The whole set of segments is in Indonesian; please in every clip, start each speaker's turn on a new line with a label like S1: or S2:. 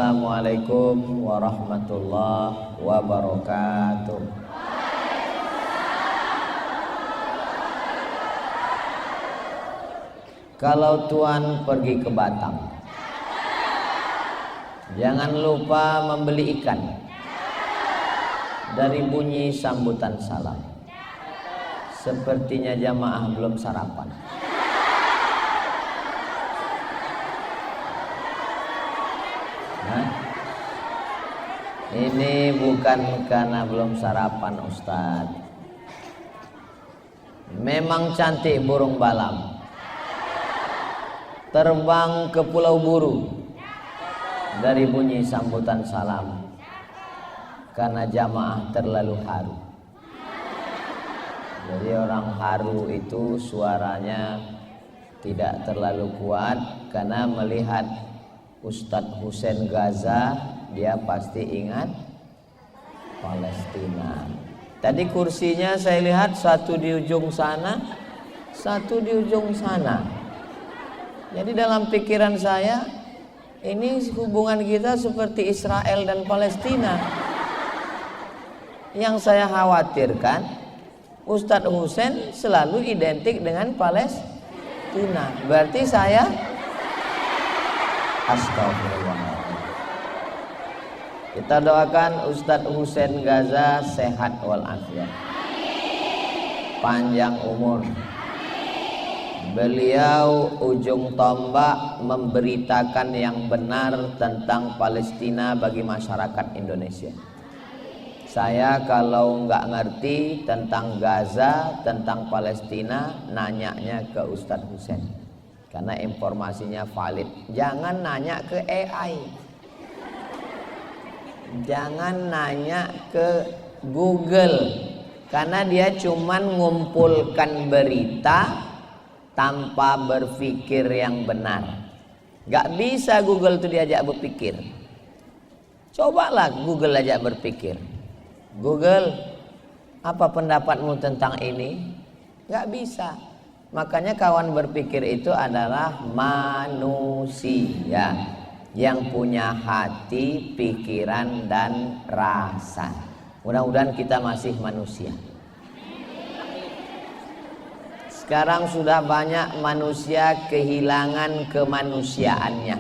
S1: Assalamualaikum warahmatullahi wabarakatuh. Kalau Tuan pergi ke Batam, jangan lupa membeli ikan. Dari bunyi sambutan salam, sepertinya jamaah belum sarapan. Ini bukan karena belum sarapan, Ustadz. Memang cantik burung balam, terbang ke Pulau Buru dari bunyi sambutan salam, karena jamaah terlalu haru. Jadi orang haru itu suaranya tidak terlalu kuat, karena melihat Ustadz Husein Gaza, dia pasti ingat Palestina. Tadi kursinya saya lihat satu di ujung sana, satu di ujung sana. Jadi dalam pikiran saya, ini hubungan kita seperti Israel dan Palestina. Yang saya khawatirkan, Ustadz Husein selalu identik dengan Palestina. Berarti saya astagfirullah. Kita doakan Ustadz Husein Gaza sehat walafiat, panjang umur. Beliau ujung tombak memberitakan yang benar tentang Palestina bagi masyarakat Indonesia. Saya kalau nggak ngerti tentang Gaza, tentang Palestina, nanyanya ke Ustadz Husein, karena informasinya valid. Jangan nanya ke AI, jangan nanya ke Google, karena dia cuman ngumpulkan berita tanpa berpikir yang benar. Gak bisa Google itu diajak berpikir. Cobalah Google ajak berpikir. Google, apa pendapatmu tentang ini? Gak bisa. Makanya kawan berpikir itu adalah manusia yang punya hati, pikiran, dan rasa. Mudah-mudahan kita masih manusia. Sekarang sudah banyak manusia kehilangan kemanusiaannya.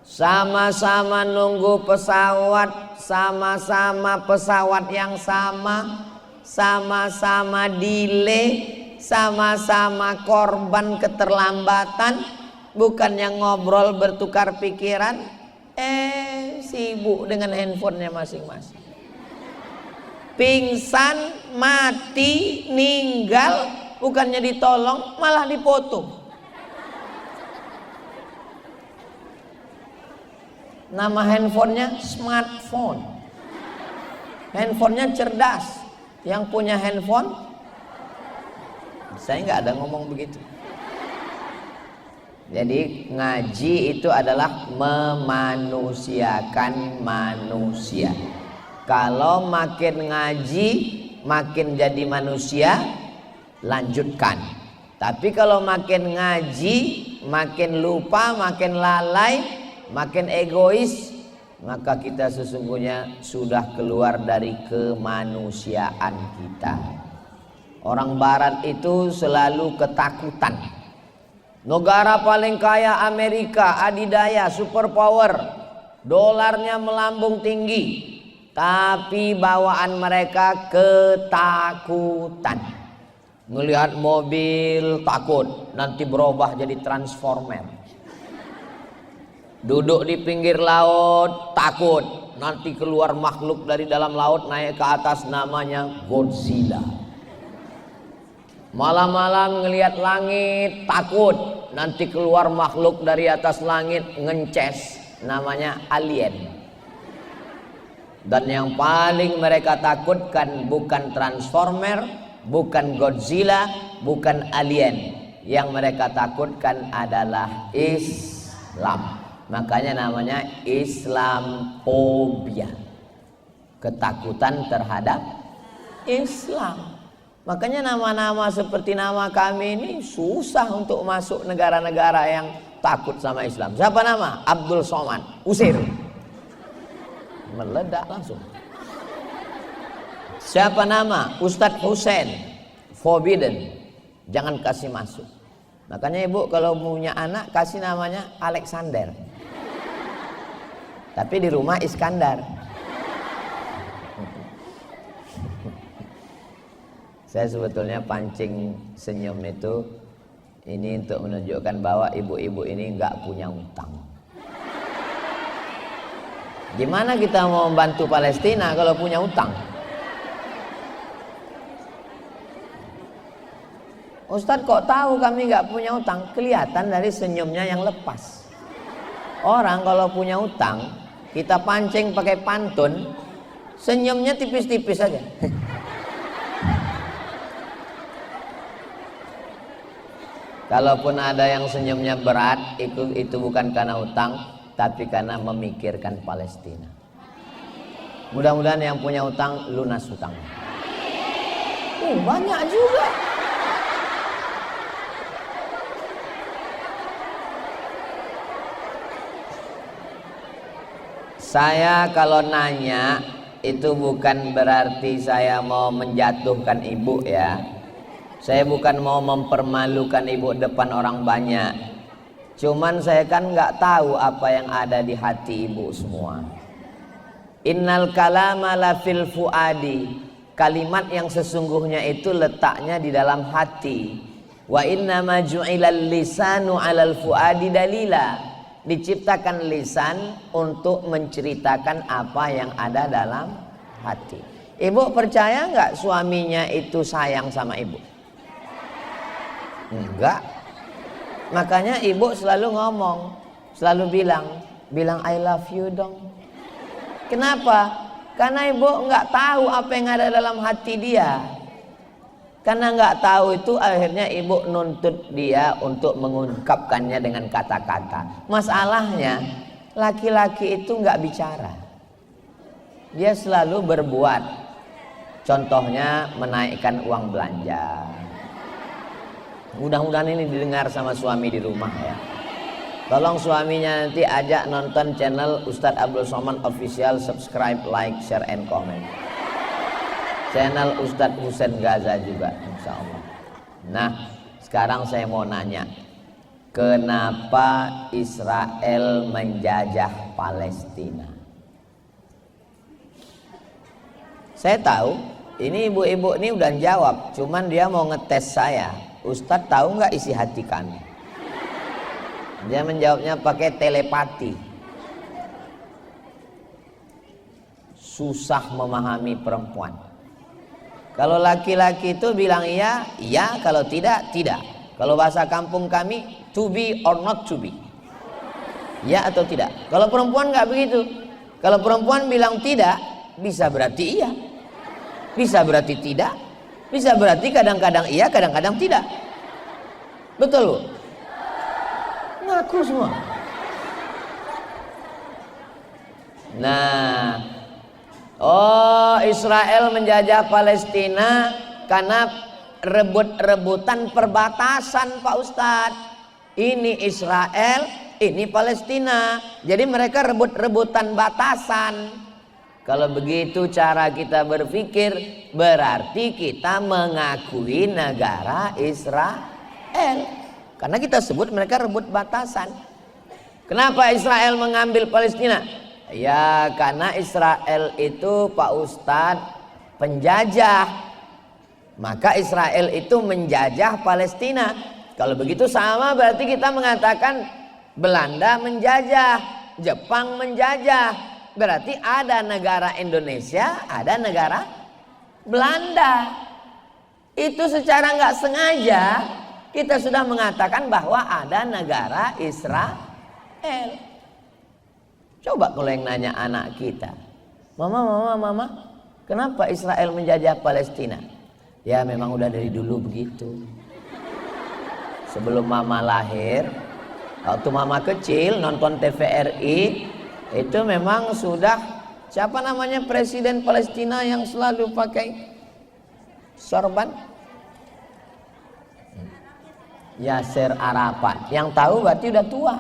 S1: Sama-sama nunggu pesawat, sama-sama pesawat yang sama, sama-sama delay, sama-sama korban keterlambatan. Bukannya ngobrol bertukar pikiran, sibuk dengan handphonenya masing-masing. Pingsan, mati, ninggal, bukannya ditolong malah dipoto. Nama handphonenya smartphone. Handphonenya cerdas. Yang punya handphone, saya nggak ada ngomong begitu. Jadi ngaji itu adalah memanusiakan manusia. Kalau makin ngaji, makin jadi manusia, lanjutkan. Tapi kalau makin ngaji, makin lupa, makin lalai, makin egois, maka kita sesungguhnya sudah keluar dari kemanusiaan kita. Orang barat itu selalu ketakutan. Negara paling kaya Amerika, adidaya, superpower, dolarnya melambung tinggi, tapi bawaan mereka ketakutan. Melihat mobil takut, nanti berubah jadi transformer. Duduk di pinggir laut takut, nanti keluar makhluk dari dalam laut naik ke atas, namanya Godzilla. Malam-malam ngelihat langit takut, nanti keluar makhluk dari atas langit ngences, namanya alien. Dan yang paling mereka takutkan bukan transformer, bukan Godzilla, bukan alien. Yang mereka takutkan adalah Islam. Makanya namanya Islamophobia, ketakutan terhadap Islam. Makanya nama-nama seperti nama kami ini susah untuk masuk negara-negara yang takut sama Islam. Siapa nama? Abdul Somad. Usir. Meledak langsung. Siapa nama? Ustadz Hussein. Forbidden. Jangan kasih masuk. Makanya ibu kalau punya anak kasih namanya Alexander. Tapi di rumah Iskandar. Saya sebetulnya pancing senyum itu ini untuk menunjukkan bahwa ibu-ibu ini nggak punya utang. Gimana kita mau membantu Palestina kalau punya utang? Ustadz kok tahu kami nggak punya utang? Kelihatan dari senyumnya yang lepas. Orang kalau punya utang, kita pancing pakai pantun, senyumnya tipis-tipis aja. Kalaupun ada yang senyumnya berat, itu bukan karena utang, tapi karena memikirkan Palestina. Mudah-mudahan yang punya utang lunas utang. Banyak juga. Saya kalau nanya itu bukan berarti saya mau menjatuhkan ibu ya. Saya bukan mau mempermalukan ibu depan orang banyak. Cuman saya kan nggak tahu apa yang ada di hati ibu semua. Innal kalama la fil fuadi. Kalimat yang sesungguhnya itu letaknya di dalam hati. Wa inna ma ju'ilal lisanu 'alal fuadi dalila. Diciptakan lisan untuk menceritakan apa yang ada dalam hati. Ibu percaya nggak suaminya itu sayang sama ibu? Enggak. Makanya ibu selalu ngomong, selalu bilang I love you dong. Kenapa? Karena ibu nggak tahu apa yang ada dalam hati dia. Karena nggak tahu itu akhirnya ibu nuntut dia untuk mengungkapkannya dengan kata-kata. Masalahnya laki-laki itu nggak bicara. Dia selalu berbuat. Contohnya menaikkan uang belanja. Mudah-mudahan ini didengar sama suami di rumah ya. Tolong suaminya nanti ajak nonton channel Ustadz Abdul Somad Official, subscribe, like, share, and comment. Channel Ustadz Husain Gaza juga insya Allah. Nah sekarang saya mau nanya, kenapa Israel menjajah Palestina? Saya tahu ini ibu-ibu ini udah jawab, cuman dia mau ngetes saya. Ustadz tahu nggak isi hati kami? Dia menjawabnya pakai telepati. Susah memahami perempuan. Kalau laki-laki itu bilang iya, iya. Kalau tidak, tidak. Kalau bahasa kampung kami, to be or not to be. Ya atau tidak. Kalau perempuan nggak begitu. Kalau perempuan bilang tidak, bisa berarti iya. Bisa berarti tidak. Bisa berarti kadang-kadang iya, kadang-kadang tidak. Betul Bu? Ngaku semua. Nah, Israel menjajah Palestina karena rebut-rebutan perbatasan Pak Ustadz. Ini Israel, ini Palestina. Jadi mereka rebut-rebutan batasan. Kalau begitu cara kita berpikir, berarti kita mengakui negara Israel. Karena kita sebut mereka rebut batasan. Kenapa Israel mengambil Palestina? Ya karena Israel itu Pak Ustadz penjajah. Maka Israel itu menjajah Palestina. Kalau begitu sama berarti kita mengatakan Belanda menjajah, Jepang menjajah. Berarti ada negara Indonesia, ada negara Belanda. Itu secara nggak sengaja kita sudah mengatakan bahwa ada negara Israel. Coba kalau yang nanya anak kita, mama, kenapa Israel menjajah Palestina? Ya memang udah dari dulu begitu. Sebelum mama lahir, waktu mama kecil nonton TVRI, itu memang sudah, siapa namanya presiden Palestina yang selalu pakai sorban? Yasser Arafat. Yang tahu berarti udah tua.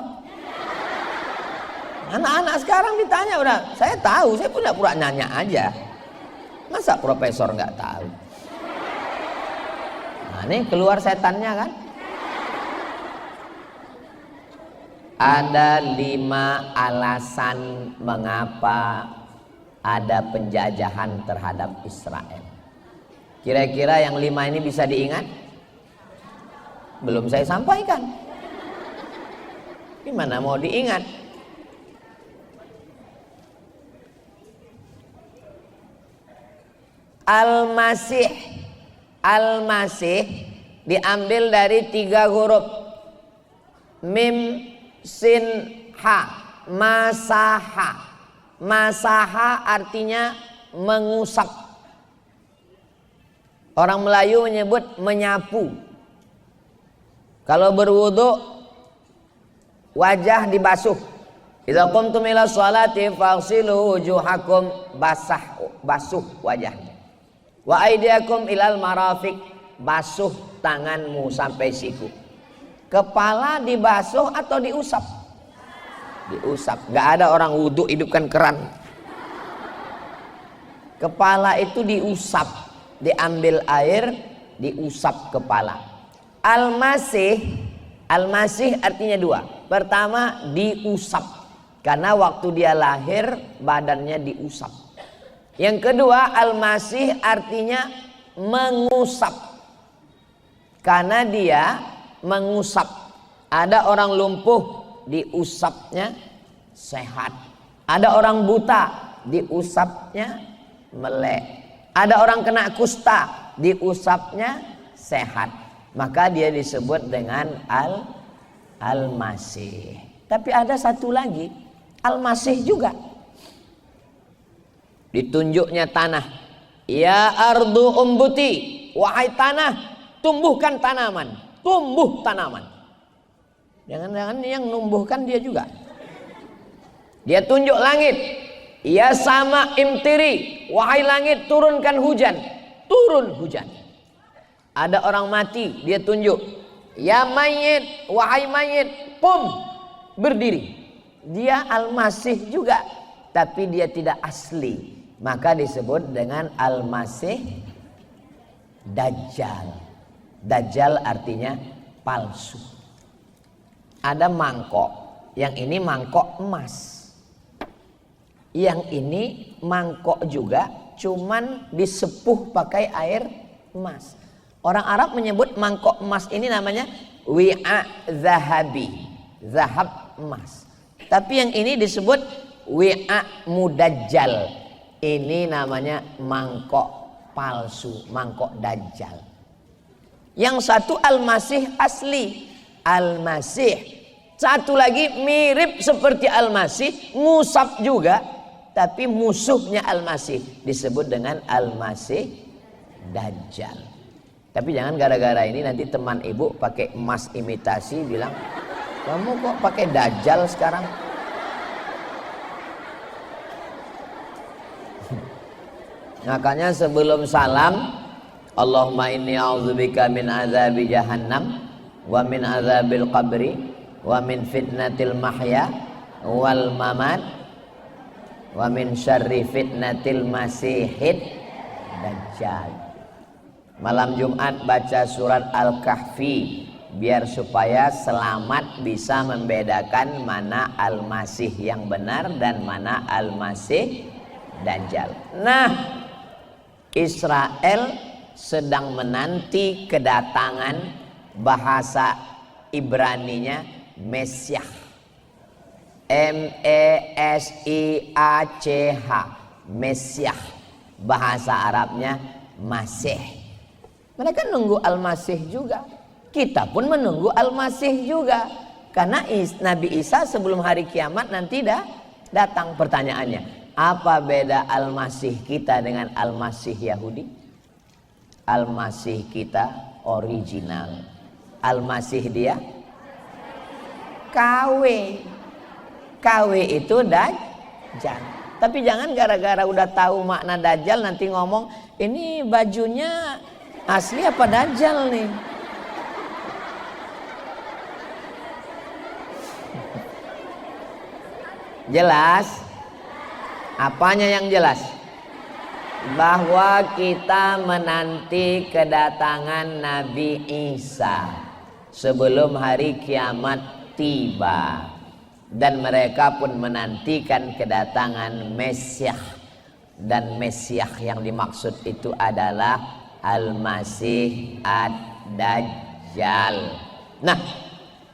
S1: Anak-anak sekarang ditanya udah, saya tahu, saya pura-pura nanya aja. Masa profesor nggak tahu? Nah, ini keluar setannya kan? Ada 5 alasan mengapa ada penjajahan terhadap Israel. Kira-kira yang 5 ini bisa diingat? Belum saya sampaikan. Gimana mau diingat? Al-Masih. Al-Masih diambil dari 3 huruf. Mim, sin, ha. Masaha. Masaha artinya mengusap. Orang Melayu menyebut menyapu. Kalau berwudu wajah dibasuh. Idza qumtum ila sholati faghsilu wujuhakum, basuh wajahnya. Wa aydiyakum ilal marafiq, basuh tanganmu sampai siku. Kepala dibasuh atau diusap? Diusap. Gak ada orang wudhu hidupkan keran. Kepala itu diusap, diambil air, diusap kepala. Al-Masih, Al-Masih artinya 2. Pertama diusap, karena waktu dia lahir badannya diusap. Yang kedua, Al-Masih artinya mengusap, karena dia mengusap. Ada orang lumpuh, diusapnya sehat. Ada orang buta, diusapnya melek. Ada orang kena kusta, diusapnya sehat. Maka dia disebut dengan Al-Masih. Tapi ada satu lagi, Al-Masih juga. Ditunjuknya tanah. Ya ardu umbuti, wahai tanah, tumbuhkan tanaman. Tumbuh tanaman. Jangan-jangan yang numbuhkan dia juga. Dia tunjuk langit. Ya sama imtiri, wahai langit turunkan hujan. Turun hujan. Ada orang mati, dia tunjuk. Ya mayit, wahai mayit, qum, berdiri. Dia Al-Masih juga, tapi dia tidak asli. Maka disebut dengan Al-Masih Dajjal. Dajjal artinya palsu. Ada mangkok, yang ini mangkok emas. Yang ini mangkok juga, cuman disepuh pakai air emas. Orang Arab menyebut mangkok emas ini namanya wi'a zahabi, zahab emas. Tapi yang ini disebut wi'a mudajjal. Ini namanya mangkok palsu, mangkok dajjal. Yang satu Al-Masih asli, Al-Masih. Satu lagi mirip seperti Al-Masih, ngusap juga, tapi musuhnya Al-Masih, disebut dengan Al-Masih Dajjal. Tapi jangan gara-gara ini nanti teman ibu pakai emas imitasi bilang, kamu kok pakai Dajjal sekarang? Makanya sebelum salam, Allahumma inni a'udzubika min azabi jahannam wa min azabil qabri wa min fitnatil mahya wal mamat wa min syarri fitnatil masihid dajjal. Malam Jumat baca surat Al-Kahfi biar supaya selamat bisa membedakan mana Al-Masih yang benar dan mana Al-Masih Dajjal. Nah, Israel sedang menanti kedatangan bahasa Ibraninya Mesiah. M-E-S-I-A-C-H, Mesiah. Bahasa Arabnya Masih. Mereka nunggu Al-Masih juga. Kita pun menunggu Al-Masih juga. Karena Nabi Isa sebelum hari kiamat nanti dah datang. Pertanyaannya, apa beda Al-Masih kita dengan Al-Masih Yahudi? Al-Masih kita original. Al-Masih dia KW. KW itu Dajjal. Tapi jangan gara-gara udah tahu makna Dajjal nanti ngomong, ini bajunya asli apa Dajjal nih? Jelas? Apanya yang jelas? Bahwa kita menanti kedatangan Nabi Isa sebelum hari kiamat tiba, dan mereka pun menantikan kedatangan Mesias, dan Mesias yang dimaksud itu adalah Al-Masih Ad-Dajjal. Nah,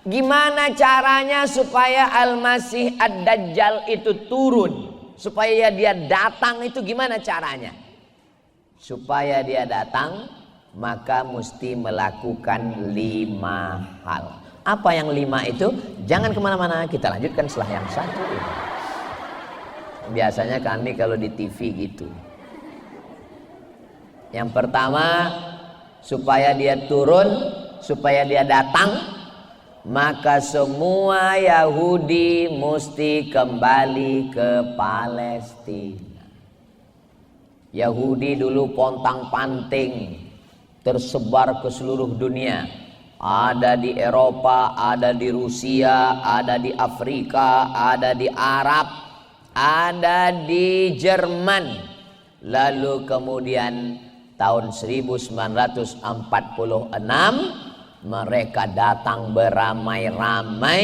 S1: gimana caranya supaya Al-Masih Ad-Dajjal itu turun, supaya dia datang, itu gimana caranya? Supaya dia datang, maka mesti melakukan 5 hal. Apa yang 5 itu? Jangan kemana-mana, kita lanjutkan setelah yang satu ini. Biasanya kami kalau di TV gitu. Yang pertama, supaya dia turun, supaya dia datang, maka semua Yahudi mesti kembali ke Palestina. Yahudi dulu pontang-panting tersebar ke seluruh dunia. Ada di Eropa, ada di Rusia, ada di Afrika, ada di Arab, ada di Jerman. Lalu kemudian tahun 1946 mereka datang beramai-ramai,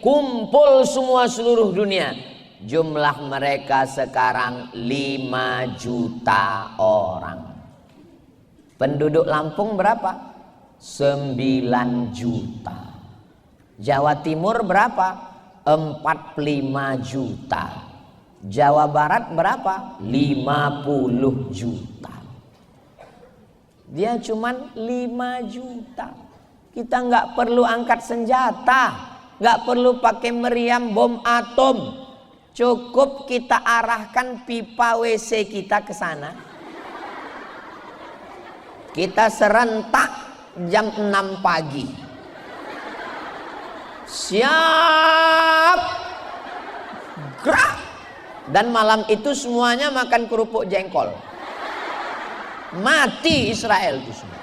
S1: kumpul semua seluruh dunia. Jumlah mereka sekarang 5 juta orang. Penduduk Lampung berapa? 9 juta. Jawa Timur berapa? 45 juta. Jawa Barat berapa? 50 juta. Dia cuman 5 juta. Kita nggak perlu angkat senjata, nggak perlu pakai meriam bom atom. Cukup kita arahkan pipa WC kita ke sana. Kita serentak jam 6 pagi. Siap. Gerak. Dan malam itu semuanya makan kerupuk jengkol. Mati Israel itu semua.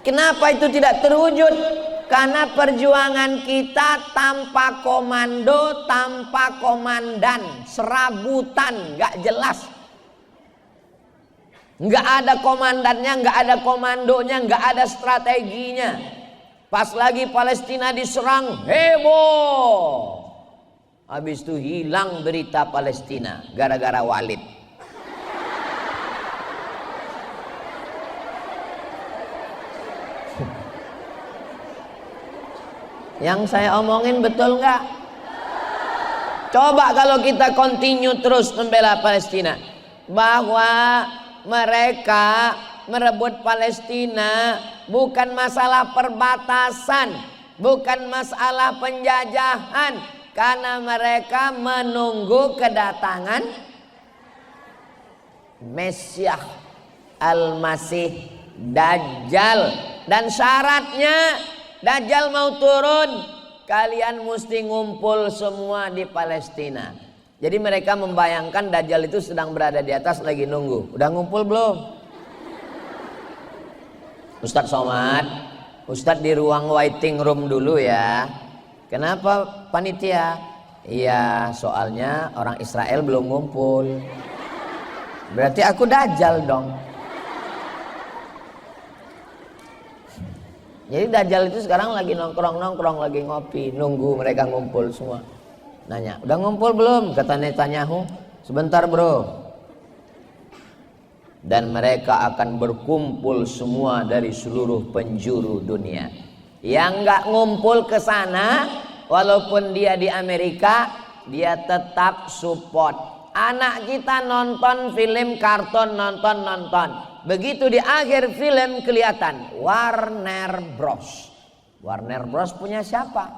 S1: Kenapa itu tidak terwujud? Karena perjuangan kita tanpa komando, tanpa komandan, serabutan, nggak jelas. Nggak ada komandannya, nggak ada komandonya, nggak ada strateginya. Pas lagi Palestina diserang, heboh. Habis itu hilang berita Palestina gara-gara Walid. Yang saya omongin betul nggak? Coba kalau kita continue terus membela Palestina, bahwa mereka merebut Palestina bukan masalah perbatasan, bukan masalah penjajahan, karena mereka menunggu kedatangan Mesias Al-Masih Dajjal. Dan syaratnya Dajjal mau turun, kalian mesti ngumpul semua di Palestina. Jadi mereka membayangkan Dajjal itu sedang berada di atas lagi nunggu. Udah ngumpul belum? Ustadz Somad, Ustadz di ruang waiting room dulu ya. Kenapa panitia? Iya, soalnya orang Israel belum ngumpul. Berarti aku Dajjal dong. Jadi Dajjal itu sekarang lagi nongkrong-nongkrong, lagi ngopi, nunggu mereka ngumpul semua. Nanya, udah ngumpul belum? Kata Netanyahu, sebentar bro. Dan mereka akan berkumpul semua dari seluruh penjuru dunia. Yang nggak ngumpul ke sana, walaupun dia di Amerika, dia tetap support. Anak kita nonton film kartun, nonton. Begitu di akhir film kelihatan Warner Bros. Warner Bros punya siapa?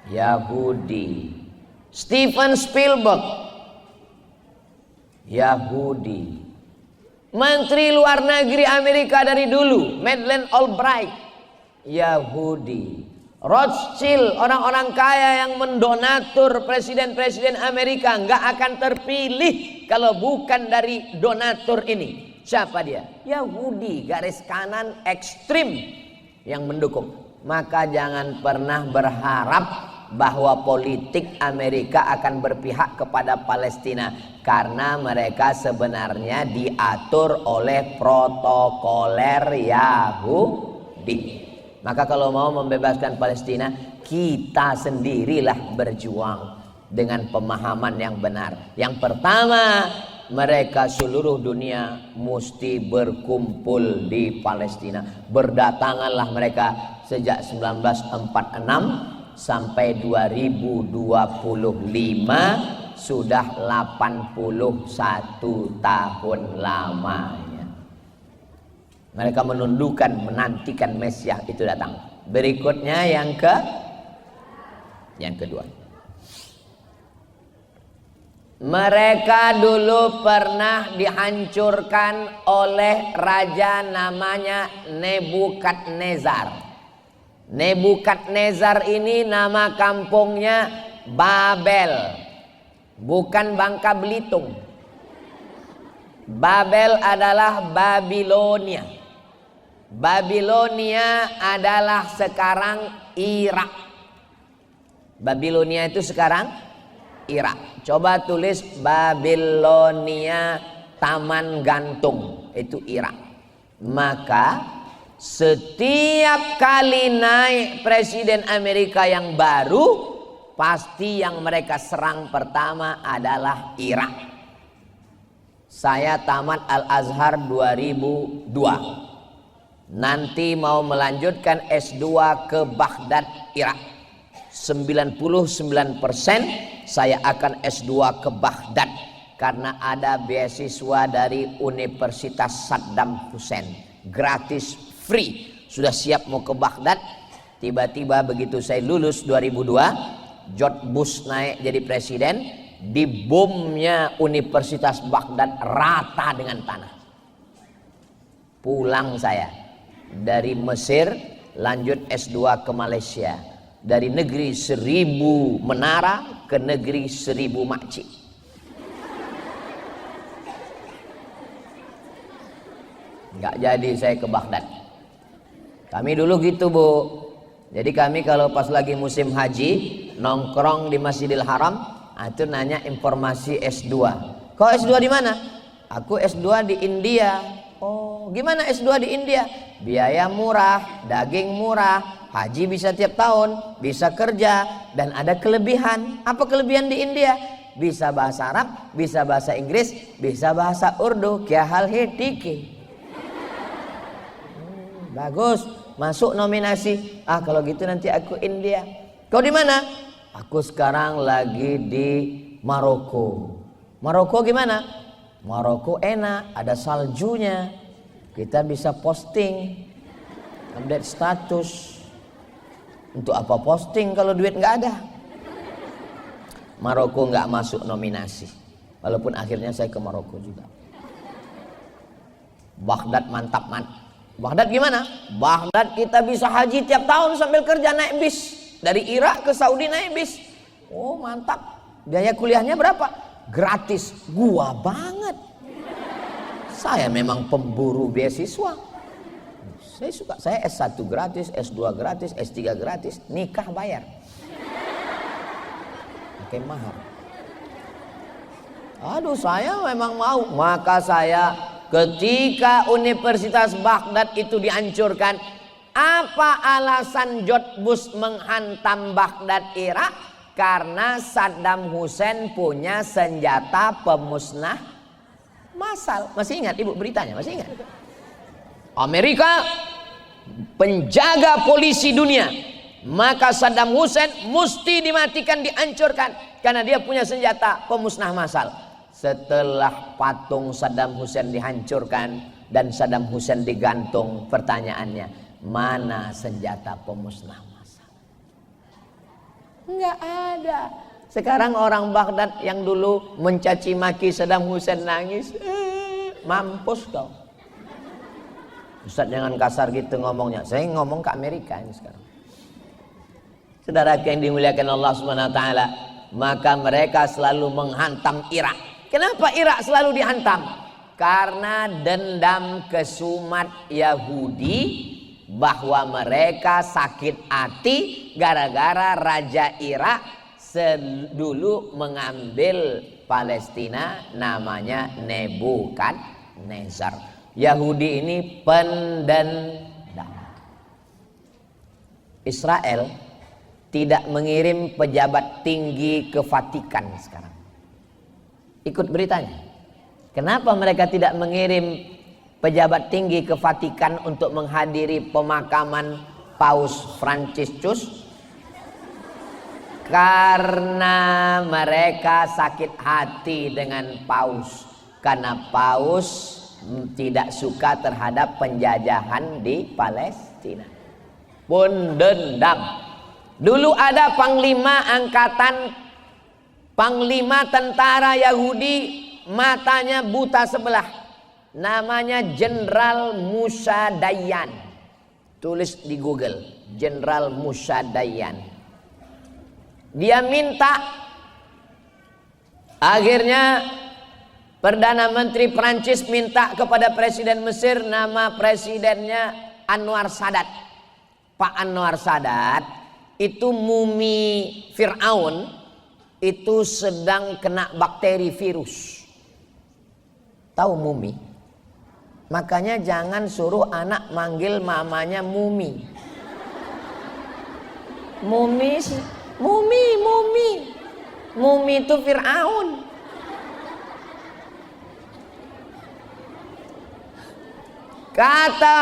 S1: Yahudi. Steven Spielberg, Yahudi. Menteri Luar Negeri Amerika dari dulu, Madeleine Albright, Yahudi. Rothschild, orang-orang kaya yang mendonatur presiden-presiden Amerika, nggak akan terpilih kalau bukan dari donatur ini. Siapa dia? Yahudi, garis kanan ekstrim yang mendukung. Maka jangan pernah berharap bahwa politik Amerika akan berpihak kepada Palestina karena mereka sebenarnya diatur oleh protokoler Yahudi. Maka kalau mau membebaskan Palestina, kita sendirilah berjuang dengan pemahaman yang benar. Yang pertama, mereka seluruh dunia mesti berkumpul di Palestina. Berdatanganlah mereka sejak 1946 sampai 2025, sudah 81 tahun lamanya. Mereka menantikan Mesias itu datang. Berikutnya yang kedua. Mereka dulu pernah dihancurkan oleh raja namanya Nebukadnezar. Nebukadnezar ini nama kampungnya Babel, bukan Bangka Belitung. Babel adalah Babilonia. Babilonia adalah sekarang Irak. Babilonia itu sekarang Irak. Coba tulis Babilonia Taman Gantung, itu Irak. Maka setiap kali naik presiden Amerika yang baru, pasti yang mereka serang pertama adalah Irak. Saya tamat Al-Azhar 2002. Nanti mau melanjutkan S2 ke Baghdad, Irak. 99% saya akan S2 ke Baghdad karena ada beasiswa dari Universitas Saddam Hussein, gratis, free. Sudah siap mau ke Baghdad. Tiba-tiba begitu saya lulus 2002, George Bush naik jadi presiden, dibomnya Universitas Baghdad rata dengan tanah. Pulang saya dari Mesir, lanjut S2 ke Malaysia. Dari negeri 1000 menara ke negeri 1000 makcik. Nggak jadi saya ke Baghdad. Kami dulu gitu, Bu. Jadi kami kalau pas lagi musim haji, nongkrong di Masjidil Haram, itu nanya informasi S2. Kau S2 di mana? Aku S2 di India. Oh, gimana S2 di India? Biaya murah, daging murah, haji bisa tiap tahun, bisa kerja, dan ada kelebihan. Apa kelebihan di India? Bisa bahasa Arab, bisa bahasa Inggris, bisa bahasa Urdu. Kya hal hai tiki. Bagus, masuk nominasi. Ah, kalau gitu nanti aku India. Kau di mana? Aku sekarang lagi di Maroko. Maroko gimana? Maroko enak, ada saljunya. Kita bisa posting, update status. Untuk apa posting kalau duit nggak ada? Maroko nggak masuk nominasi. Walaupun akhirnya saya ke Maroko juga. Baghdad mantap. Baghdad gimana? Baghdad kita bisa haji tiap tahun sambil kerja naik bis. Dari Irak ke Saudi naik bis. Oh mantap. Biaya kuliahnya berapa? Gratis. Gua banget. Saya memang pemburu beasiswa. Saya suka. Saya S1 gratis, S2 gratis, S3 gratis, nikah bayar. Pakai mahar. Aduh, saya memang mau. Maka saya ketika Universitas Baghdad itu dihancurkan, apa alasan George Bush menghantam Baghdad, Irak? Karena Saddam Hussein punya senjata pemusnah massal. Masih ingat ibu beritanya? Masih ingat? Amerika penjaga polisi dunia, maka Saddam Hussein mesti dimatikan, dihancurkan karena dia punya senjata pemusnah massal. Setelah patung Saddam Hussein dihancurkan dan Saddam Hussein digantung, pertanyaannya, mana senjata pemusnah massal? Enggak ada. Sekarang orang Baghdad yang dulu mencaci maki Saddam Hussein nangis, mampus kau. Ustaz jangan kasar gitu ngomongnya. Saya ngomong ke Amerika ini sekarang. Saudara yang dimuliakan Allah Subhanahu wa taala, maka mereka selalu menghantam Irak. Kenapa Irak selalu dihantam? Karena dendam kesumat Yahudi bahwa mereka sakit hati gara-gara Raja Irak dulu mengambil Palestina, namanya Nebukadnezar. Yahudi ini pendendam. Israel tidak mengirim pejabat tinggi ke Vatikan sekarang. Ikut beritanya. Kenapa mereka tidak mengirim pejabat tinggi ke Vatikan untuk menghadiri pemakaman Paus Fransiskus? Karena mereka sakit hati dengan Paus. Karena Paus tidak suka terhadap penjajahan di Palestina. Pun dendam. Dulu ada panglima tentara Yahudi, matanya buta sebelah. Namanya Jenderal Musa Dayan. Tulis di Google, Jenderal Musa Dayan. Dia minta, akhirnya Perdana Menteri Prancis minta kepada Presiden Mesir, nama presidennya Anwar Sadat. Pak Anwar Sadat itu mumi Fir'aun itu sedang kena bakteri virus. Tahu mumi? Makanya jangan suruh anak manggil mamanya Mumi. Mumi itu Fir'aun. Kata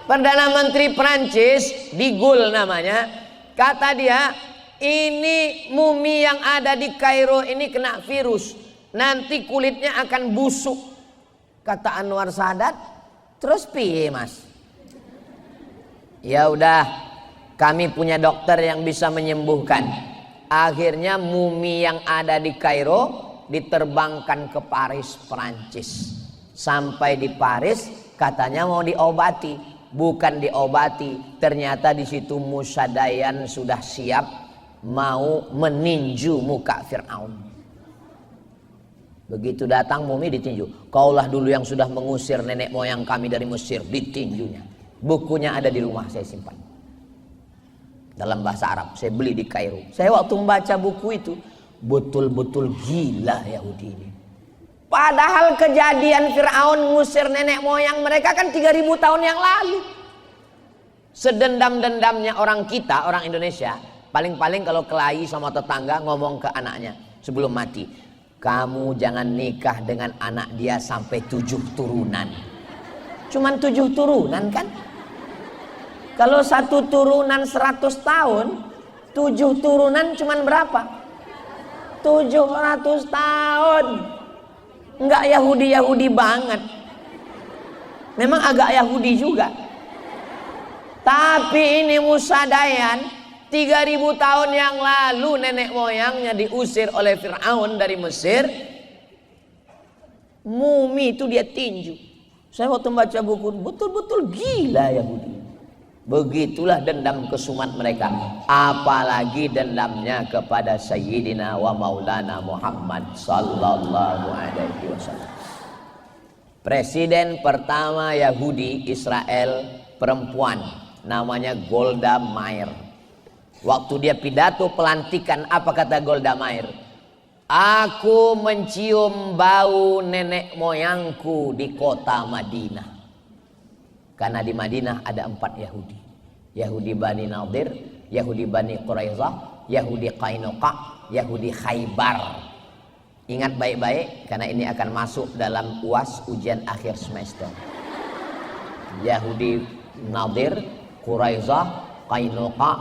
S1: Perdana Menteri Prancis, De Gaulle namanya, kata dia, ini mumi yang ada di Kairo ini kena virus, nanti kulitnya akan busuk. Kata Anwar Sadat, terus piye mas? Ya udah, kami punya dokter yang bisa menyembuhkan. Akhirnya mumi yang ada di Kairo diterbangkan ke Paris, Prancis. Sampai di Paris, katanya mau diobati, bukan diobati. Ternyata di situ Musa Dayan sudah siap mau meninju muka Fir'aun. Begitu datang mumi ditinju. Kaulah dulu yang sudah mengusir nenek moyang kami dari Mesir, ditinjunya. Bukunya ada di rumah, saya simpan. Dalam bahasa Arab, saya beli di Kairo. Saya waktu membaca buku itu, betul-betul gila Yahudi ini. Padahal kejadian Fir'aun ngusir nenek moyang mereka kan 3000 tahun yang lalu. Sedendam-dendamnya orang kita, orang Indonesia, paling-paling kalau kelahi sama tetangga ngomong ke anaknya sebelum mati, kamu jangan nikah dengan anak dia sampai 7 turunan. Cuman 7 turunan kan? Kalau 1 turunan 100 tahun, 7 turunan cuman berapa? 700 tahun. Enggak Yahudi banget. Memang agak Yahudi juga. Tapi ini Musa Dayan 3000 tahun yang lalu nenek moyangnya diusir oleh Fir'aun dari Mesir. Mumi itu dia tinju. Saya waktu membaca buku, betul-betul gila Yahudi. Begitulah dendam kesumat mereka. Apalagi dendamnya kepada Sayyidina wa Maulana Muhammad sallallahu alaihi wasallam. Presiden pertama Yahudi Israel perempuan, namanya Golda Meir. Waktu dia pidato pelantikan, apa kata Golda Meir? Aku mencium bau nenek moyangku di kota Madinah. Karena di Madinah ada 4 Yahudi. Yahudi Bani Nadir, Yahudi Bani Quraizah, Yahudi Qainuqa, Yahudi Khaybar. Ingat baik-baik karena ini akan masuk dalam UAS, ujian akhir semester. Yahudi Nadir, Quraizah, Qainuqa,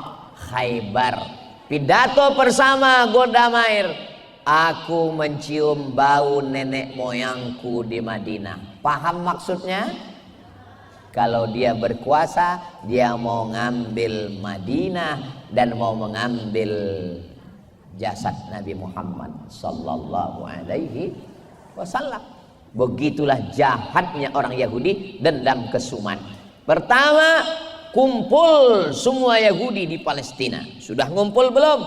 S1: Khaybar. Pidato bersama Golda Meir. Aku mencium bau nenek moyangku di Madinah. Paham maksudnya? Kalau dia berkuasa, dia mau ngambil Madinah dan mau mengambil jasad Nabi Muhammad sallallahu alaihi wasallam. Begitulah jahatnya orang Yahudi, dendam kesumat. Pertama, kumpul semua Yahudi di Palestina. Sudah ngumpul belum?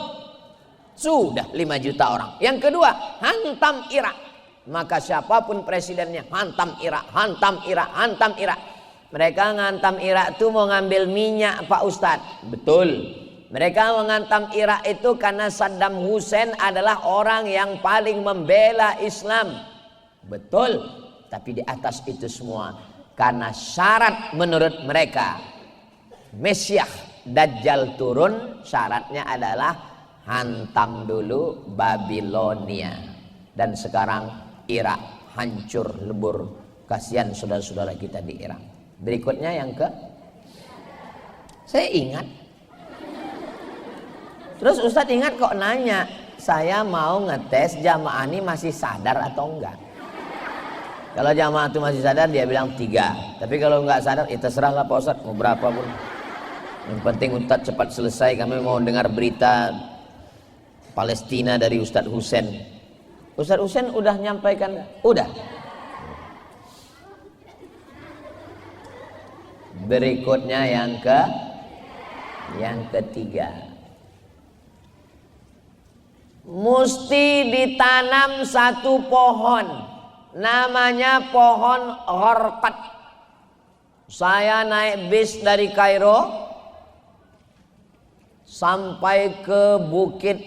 S1: Sudah 5 juta orang. Yang kedua, hantam Irak. Maka siapapun presidennya, hantam Irak, hantam Irak, hantam Irak. Mereka ngantam Irak itu mau ngambil minyak Pak Ustadz. Betul. Mereka mengantam Irak itu karena Saddam Hussein adalah orang yang paling membela Islam. Betul. Tapi di atas itu semua, karena syarat menurut mereka Mesias Dajjal turun, syaratnya adalah hantam dulu Babilonia. Dan sekarang Irak hancur lebur. Kasihan saudara-saudara kita di Irak. Berikutnya yang saya ingat. Terus Ustadz ingat kok nanya, saya mau ngetes jamaah ini masih sadar atau enggak. Kalau jamaah itu masih sadar dia bilang 3. Tapi kalau enggak sadar, ya terserahlah Pak Ustadz, mau berapa pun. Yang penting Ustadz cepat selesai, kami mau dengar berita Palestina dari Ustadz Hussein. Ustadz Hussein udah nyampaikan? Udah. Berikutnya yang ketiga. Mesti ditanam satu pohon, namanya pohon gharqad. Saya naik bis dari Kairo sampai ke Bukit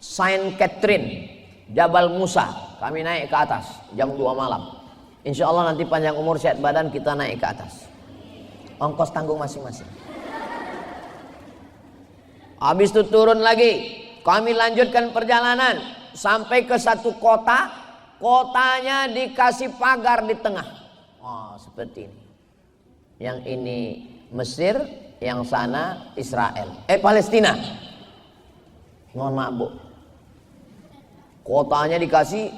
S1: Saint Catherine, Jabal Musa. Kami naik ke atas jam 2 malam. Insya Allah nanti panjang umur sehat badan kita naik ke atas. Ongkos tanggung masing-masing. Habis itu turun lagi. Kami lanjutkan perjalanan sampai ke satu kota. Kotanya dikasih pagar di tengah. Oh, seperti ini. Yang ini Mesir, yang sana Israel. Palestina. Mohon maaf Bu. Kotanya dikasih,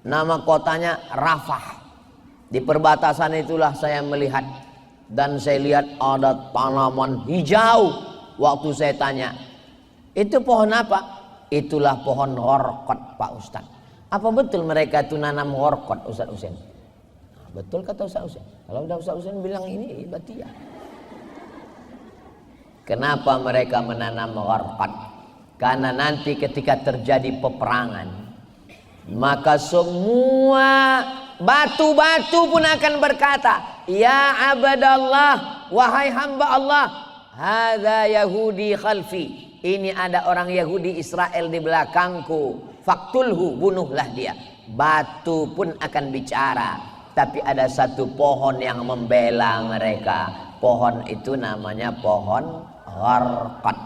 S1: nama kotanya Rafah. Di perbatasan itulah saya melihat. Dan saya lihat ada tanaman hijau. Waktu saya tanya, itu pohon apa? Itulah pohon gharqad Pak Ustadz. Apa betul mereka itu nanam gharqad Ustadz Hussein? Nah, betul kata Ustadz Hussein. Kalau udah Ustadz Hussein bilang ini berarti ya. Kenapa mereka menanam gharqad? Karena nanti ketika terjadi peperangan, maka semua batu-batu pun akan berkata, ya abadallah, wahai hamba Allah, hadza Yahudi khalfi. Ini ada orang Yahudi Israel di belakangku. Faktulhu, bunuhlah dia. Batu pun akan bicara. Tapi ada satu pohon yang membela mereka. Pohon itu namanya pohon gharqad.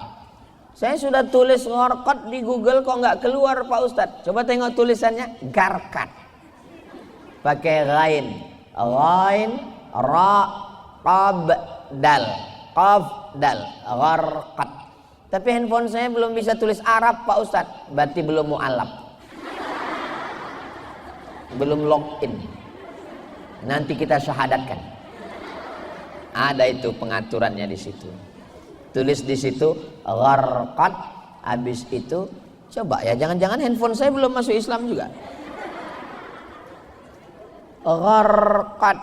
S1: Saya sudah tulis gharqad di Google kok nggak keluar Pak Ustadz. Coba tengok tulisannya, gharqad. Pakai ghain. Ghain, ra, qab, dal. Qaf, dal. Gharqad. Tapi handphone saya belum bisa tulis Arab Pak Ustadz. Berarti belum mu'alaf. Belum login. Nanti kita syahadatkan. Ada itu pengaturannya di situ. Tulis di situ gharqad. Habis itu coba ya, jangan-jangan handphone saya belum masuk Islam juga. Gharqad.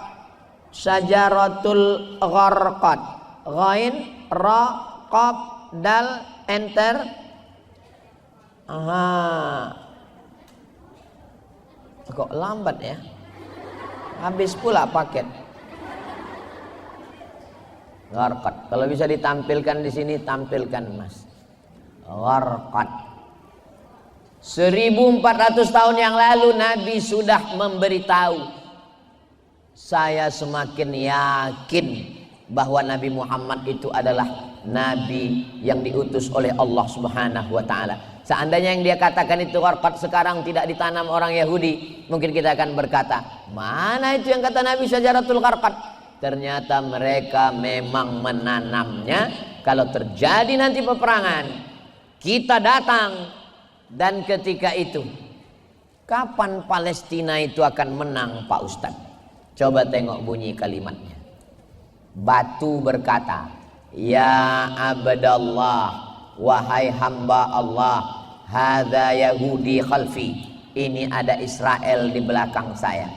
S1: Syajaratul gharqad. Ghain, ra, qaf, dal, enter. Aha. Kok lambat ya? Habis pula paket. Gharqad. Kalau bisa ditampilkan di sini, tampilkan Mas. Gharqad. 1400 tahun yang lalu Nabi sudah memberitahu. Saya semakin yakin bahwa Nabi Muhammad itu adalah Nabi yang diutus oleh Allah Subhanahu wa ta'ala. Seandainya yang dia katakan itu gharqad sekarang tidak ditanam orang Yahudi, mungkin kita akan berkata, mana itu yang kata Nabi syajaratul gharqad? Ternyata mereka memang menanamnya. Kalau terjadi nanti peperangan, kita datang. Dan ketika itu, kapan Palestina itu akan menang Pak Ustadz? Coba tengok bunyi kalimatnya. Batu berkata, ya abadallah, wahai hamba Allah, hadza Yahudi khalfi. Ini ada Israel di belakang saya.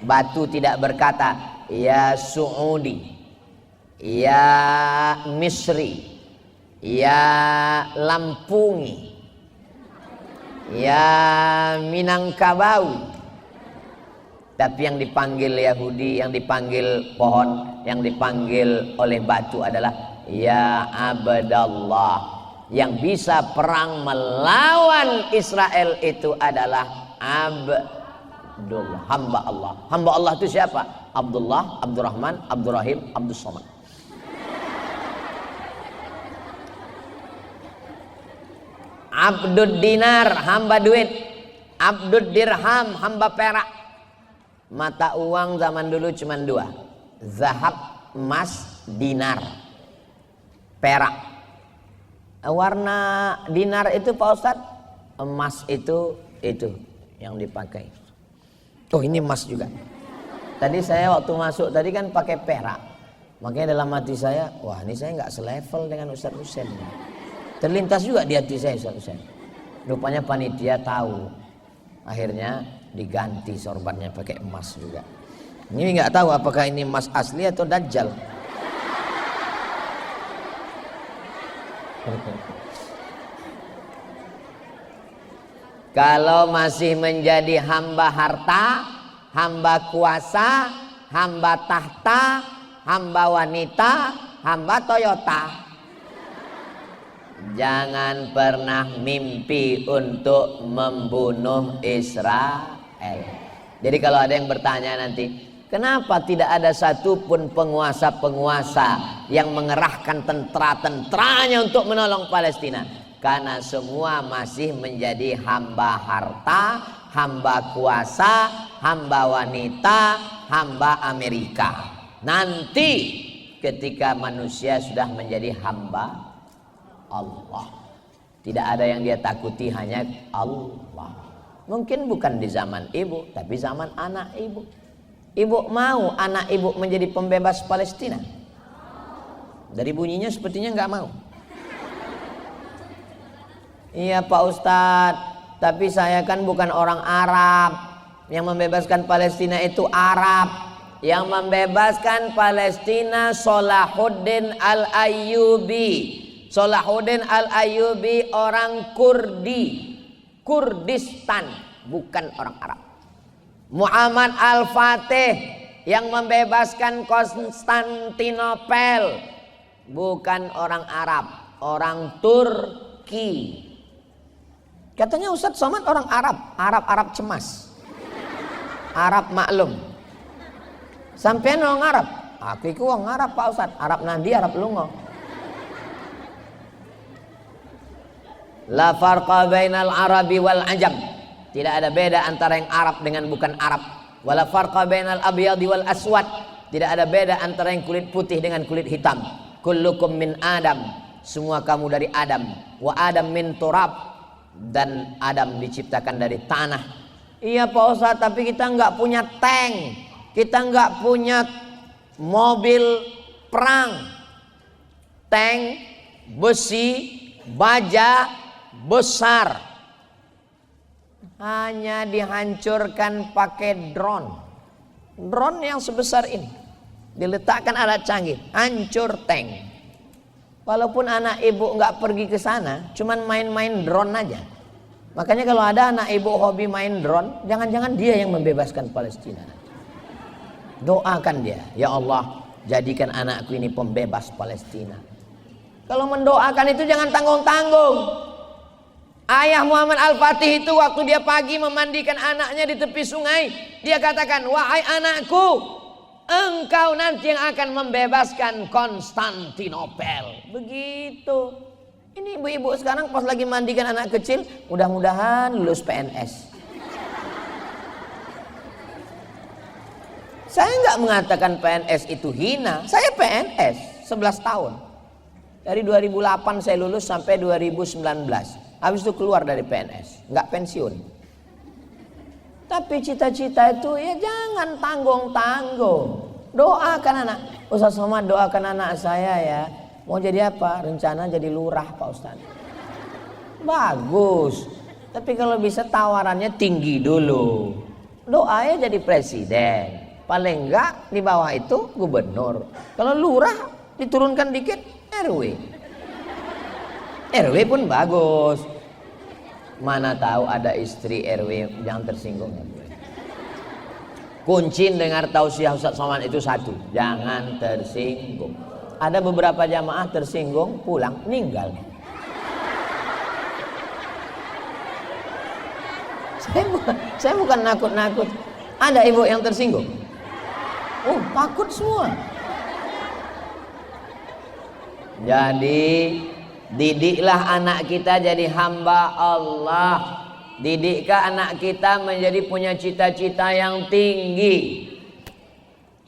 S1: Batu tidak berkata, ya Saudi, ya Misri, ya Lampungi, ya Minangkabau, Tapi yang dipanggil Yahudi, yang dipanggil pohon, yang dipanggil oleh batu adalah ya Abdallah. Yang bisa perang melawan Israel itu adalah Abdullah, hamba Allah. Hamba Allah itu siapa? Abdullah, Abdurrahman, Abdurrahim, Abdus Somad. Abdud dinar, hamba duit. Abdud dirham, hamba perak. Mata uang zaman dulu cuma dua, zahab, emas, dinar, perak. Warna dinar itu Pak Ustadz, emas itu yang dipakai. Oh ini emas juga. Tadi saya waktu masuk tadi kan pakai perak, makanya dalam hati saya, wah ini saya nggak selevel dengan Ustadz Husain. Terlintas juga di hati saya Ustadz Husain. Rupanya panitia tahu, akhirnya diganti sorbannya pakai emas juga. Ini nggak tahu apakah ini emas asli atau dajjal. Kalau masih menjadi hamba harta, hamba kuasa, hamba tahta, hamba wanita, hamba Toyota, jangan pernah mimpi untuk membunuh Israel. Jadi kalau ada yang bertanya nanti, kenapa tidak ada satupun penguasa-penguasa yang mengerahkan tentara-tentaranya untuk menolong Palestina? Karena semua masih menjadi hamba harta, hamba kuasa, hamba wanita, hamba Amerika. Nanti ketika manusia sudah menjadi hamba Allah, tidak ada yang dia takuti, hanya Allah. Mungkin bukan di zaman ibu, tapi zaman anak ibu. Ibu mau anak ibu menjadi pembebas Palestina? Dari bunyinya sepertinya nggak mau. Iya Pak Ustadz, tapi saya kan bukan orang Arab. Yang membebaskan Palestina itu Arab. Yang membebaskan Palestina Salahuddin Al-Ayyubi. Salahuddin Al-Ayyubi orang Kurdi, Kurdistan, bukan orang Arab. Muhammad Al-Fatih yang membebaskan Konstantinopel, bukan orang Arab, orang Turki. Katanya Ustadz Somad orang Arab, Arab cemas, Arab maklum. Sampean orang Arab, aku itu orang Arab Pak Ustadz, Arab nandi, Arab lungo. La farqa bainal arabi wal ajam. Tidak ada beda antara yang Arab dengan bukan Arab. Wala farqa bainal abyadi wal aswad. Tidak ada beda antara yang kulit putih dengan kulit hitam. Kullukum min Adam. Semua kamu dari Adam. Wa Adam min turab. Dan Adam diciptakan dari tanah. Iya Pak Ustadz, tapi kita nggak punya tank. Kita nggak punya mobil perang. Tank, besi, baja besar, hanya dihancurkan pakai drone. Drone yang sebesar ini diletakkan alat canggih, hancur tank. Walaupun anak ibu nggak pergi ke sana, cuman main-main drone aja. Makanya kalau ada anak ibu hobi main drone, jangan-jangan dia yang membebaskan Palestina. Doakan dia, ya Allah, jadikan anakku ini pembebas Palestina. Kalau mendoakan itu jangan tanggung-tanggung. Ayah Muhammad Al-Fatih itu waktu dia pagi memandikan anaknya di tepi sungai, dia katakan, wahai anakku, engkau nanti yang akan membebaskan Konstantinopel. Begitu. Ini ibu-ibu sekarang pas lagi mandikan anak kecil, mudah-mudahan lulus PNS. Saya nggak mengatakan PNS itu hina. Saya PNS 11 tahun. Dari 2008 saya lulus sampai 2019. Habis itu keluar dari PNS, nggak pensiun. Tapi cita-cita itu ya jangan tanggung-tanggung. Doakan anak. Ustaz Somad doakan anak saya ya. Mau jadi apa? Rencana jadi lurah Pak Ustaz. Bagus. Tapi kalau bisa tawarannya tinggi dulu. Doanya jadi presiden. Paling enggak di bawah itu gubernur. Kalau lurah diturunkan dikit RW. RW pun bagus. Mana tahu ada istri RW, jangan tersinggung. Kunci dengar tausiah Ustaz Somad itu satu, jangan tersinggung. Ada beberapa jamaah tersinggung, pulang, meninggal. Saya bukan nakut-nakut. Ada ibu yang tersinggung? Oh, takut semua. Jadi didiklah anak kita jadi hamba Allah. Didikkah anak kita menjadi punya cita-cita yang tinggi.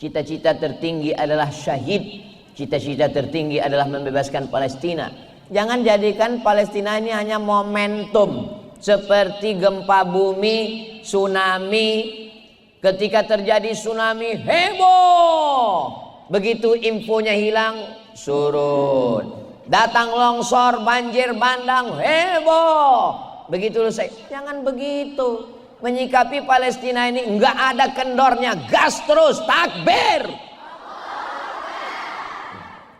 S1: Cita-cita tertinggi adalah syahid. Cita-cita tertinggi adalah membebaskan Palestina. Jangan jadikan Palestina ini hanya momentum seperti gempa bumi, tsunami. Ketika terjadi tsunami, heboh. Begitu infonya hilang, surut. Datang longsor, banjir bandang, heboh. Begitu selesai. Jangan begitu. Menyikapi Palestina ini enggak ada kendornya, gas terus, takbir.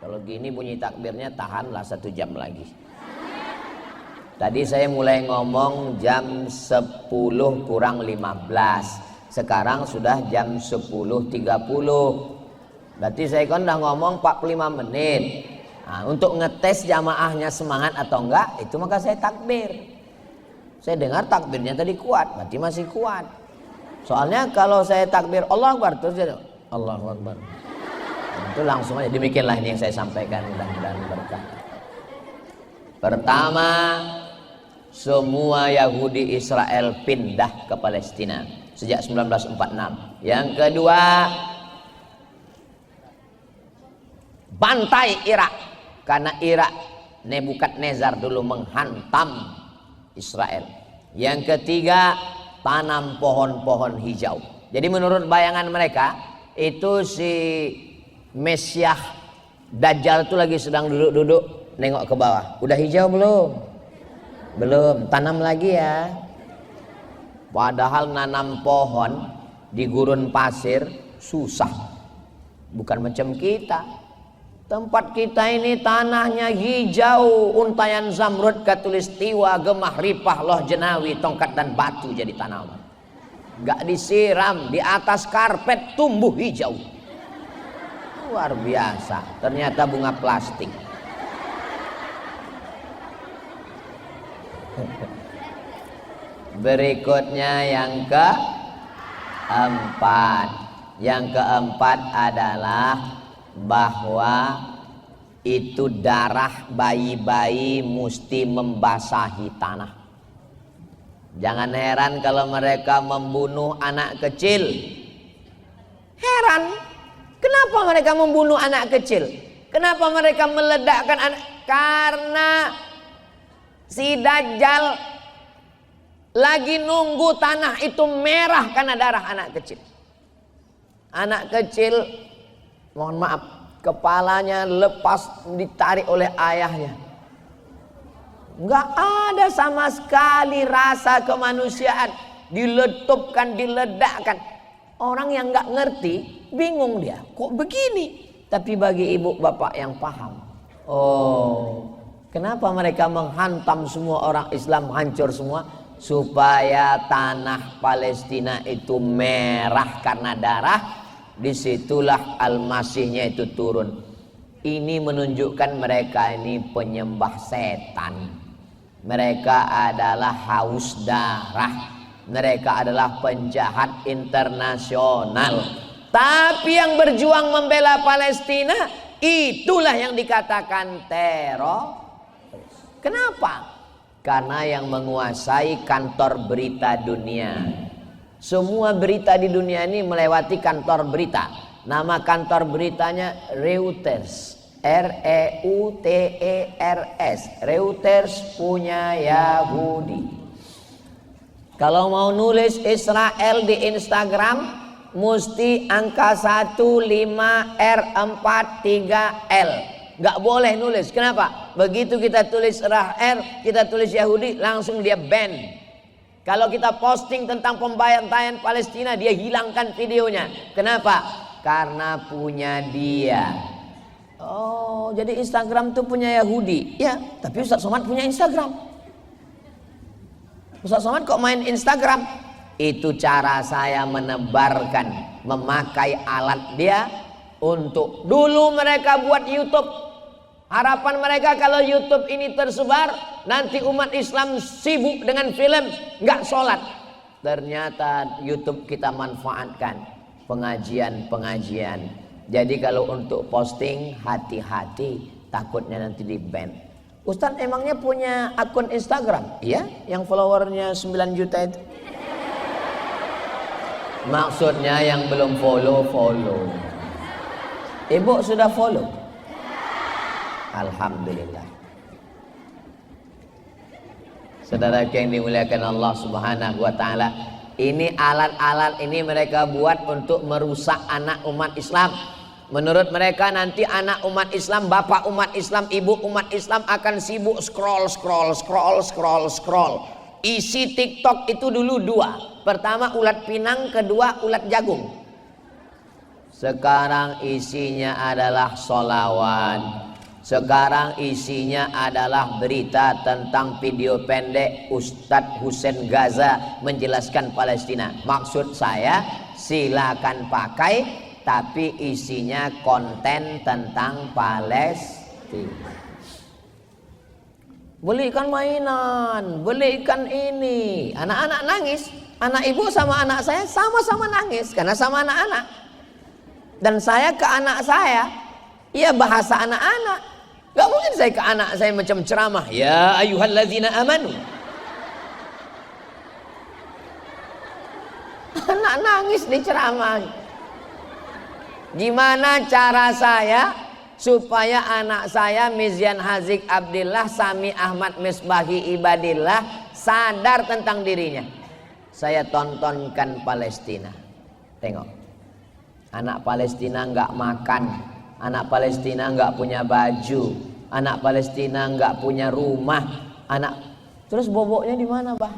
S1: Kalau gini bunyi takbirnya tahanlah 1 jam lagi. Tadi saya mulai ngomong jam 10 kurang 15. Sekarang sudah jam 10.30. Berarti saya kan udah ngomong 45 menit. Nah, untuk ngetes jamaahnya semangat atau enggak, itu maka saya takbir. Saya dengar takbirnya tadi kuat, berarti masih kuat. Soalnya kalau saya takbir Allahu Akbar terus dia Allahu Akbar. Itu langsung aja. Demikianlah ini yang saya sampaikan, mudah-mudahan berkah. Pertama, semua Yahudi Israel pindah ke Palestina sejak 1946. Yang kedua, bantai Irak, karena Irak Nebukadnezar dulu menghantam Israel. Yang ketiga, tanam pohon-pohon hijau. Jadi menurut bayangan mereka itu si Mesiah Dajjal itu lagi sedang duduk-duduk nengok ke bawah. Udah hijau belum? Belum, tanam lagi ya. Padahal nanam pohon di gurun pasir susah. Bukan macam kita. Tempat kita ini tanahnya hijau, untayan zamrud, katulistiwa, gemah, ripah, loh jenawi, tongkat dan batu jadi tanaman. Gak disiram, di atas karpet tumbuh hijau. Luar biasa, ternyata bunga plastik. Berikutnya yang keempat. Yang keempat adalah bahwa itu darah bayi-bayi mesti membasahi tanah. Jangan heran kalau mereka membunuh anak kecil. Heran, kenapa mereka membunuh anak kecil? Kenapa mereka meledakkan anak? Karena si Dajjal lagi nunggu tanah itu merah karena darah anak kecil. Anak kecil, mohon maaf, kepalanya lepas ditarik oleh ayahnya. Enggak ada sama sekali rasa kemanusiaan, diletupkan, diledakkan. Orang yang enggak ngerti, bingung dia, kok begini? Tapi bagi ibu bapak yang paham, oh, kenapa mereka menghantam semua orang Islam hancur semua? Supaya tanah Palestina itu merah karena darah. Disitulah Al-Masihnya itu turun. Ini menunjukkan mereka ini penyembah setan. Mereka adalah haus darah. Mereka adalah penjahat internasional. Tapi yang berjuang membela Palestina, itulah yang dikatakan teror. Kenapa? Karena yang menguasai kantor berita dunia. Semua berita di dunia ini melewati kantor berita. Nama kantor beritanya Reuters. R-E-U-T-E-R-S. Reuters punya Yahudi. Kalau mau nulis Israel di Instagram, mesti angka 15R43L. Gak boleh nulis. Kenapa? Begitu kita tulis Israel, kita tulis Yahudi, langsung dia ban. Kalau kita posting tentang pembantaian Palestina, dia hilangkan videonya. Kenapa? Karena punya dia. Oh, jadi Instagram itu punya Yahudi. Ya, tapi Ustaz Somad punya Instagram. Ustaz Somad kok main Instagram? Itu cara saya menebarkan memakai alat dia untuk dulu mereka buat YouTube. Harapan mereka kalau YouTube ini tersebar, nanti umat Islam sibuk dengan film, nggak sholat. Ternyata YouTube kita manfaatkan pengajian-pengajian. Jadi kalau untuk posting hati-hati, takutnya nanti di ban. Ustadz emangnya punya akun Instagram? Iya, yang followernya 9 juta itu. Maksudnya yang belum follow. Ibu sudah follow? Alhamdulillah. Saudara yang dimuliakan Allah Subhanahu wa taala, ini alat-alat ini mereka buat untuk merusak anak umat Islam. Menurut mereka nanti anak umat Islam, bapak umat Islam, ibu umat Islam akan sibuk scroll. Isi TikTok itu dulu dua. Pertama ulat pinang, kedua ulat jagung. Sekarang isinya adalah sholawat. Sekarang isinya adalah berita tentang video pendek Ustadz Husain Gaza menjelaskan Palestina. Maksud saya silakan pakai, tapi isinya konten tentang Palestina. Belikan mainan, belikan ini. Anak-anak nangis. Anak ibu sama anak saya sama-sama nangis karena sama anak-anak. Dan saya ke anak saya, ya bahasa anak-anak. Gak mungkin saya ke anak saya macam ceramah. Ya ayyuhalladzina amanu. Anak nangis di ceramah. Gimana cara saya supaya anak saya Mizyan Hazik Abdillah, Sami Ahmad Misbahi Ibadillah sadar tentang dirinya? Saya tontonkan Palestina. Tengok, anak Palestina nggak makan, anak Palestina nggak punya baju, anak Palestina nggak punya rumah, terus boboknya di mana, bah?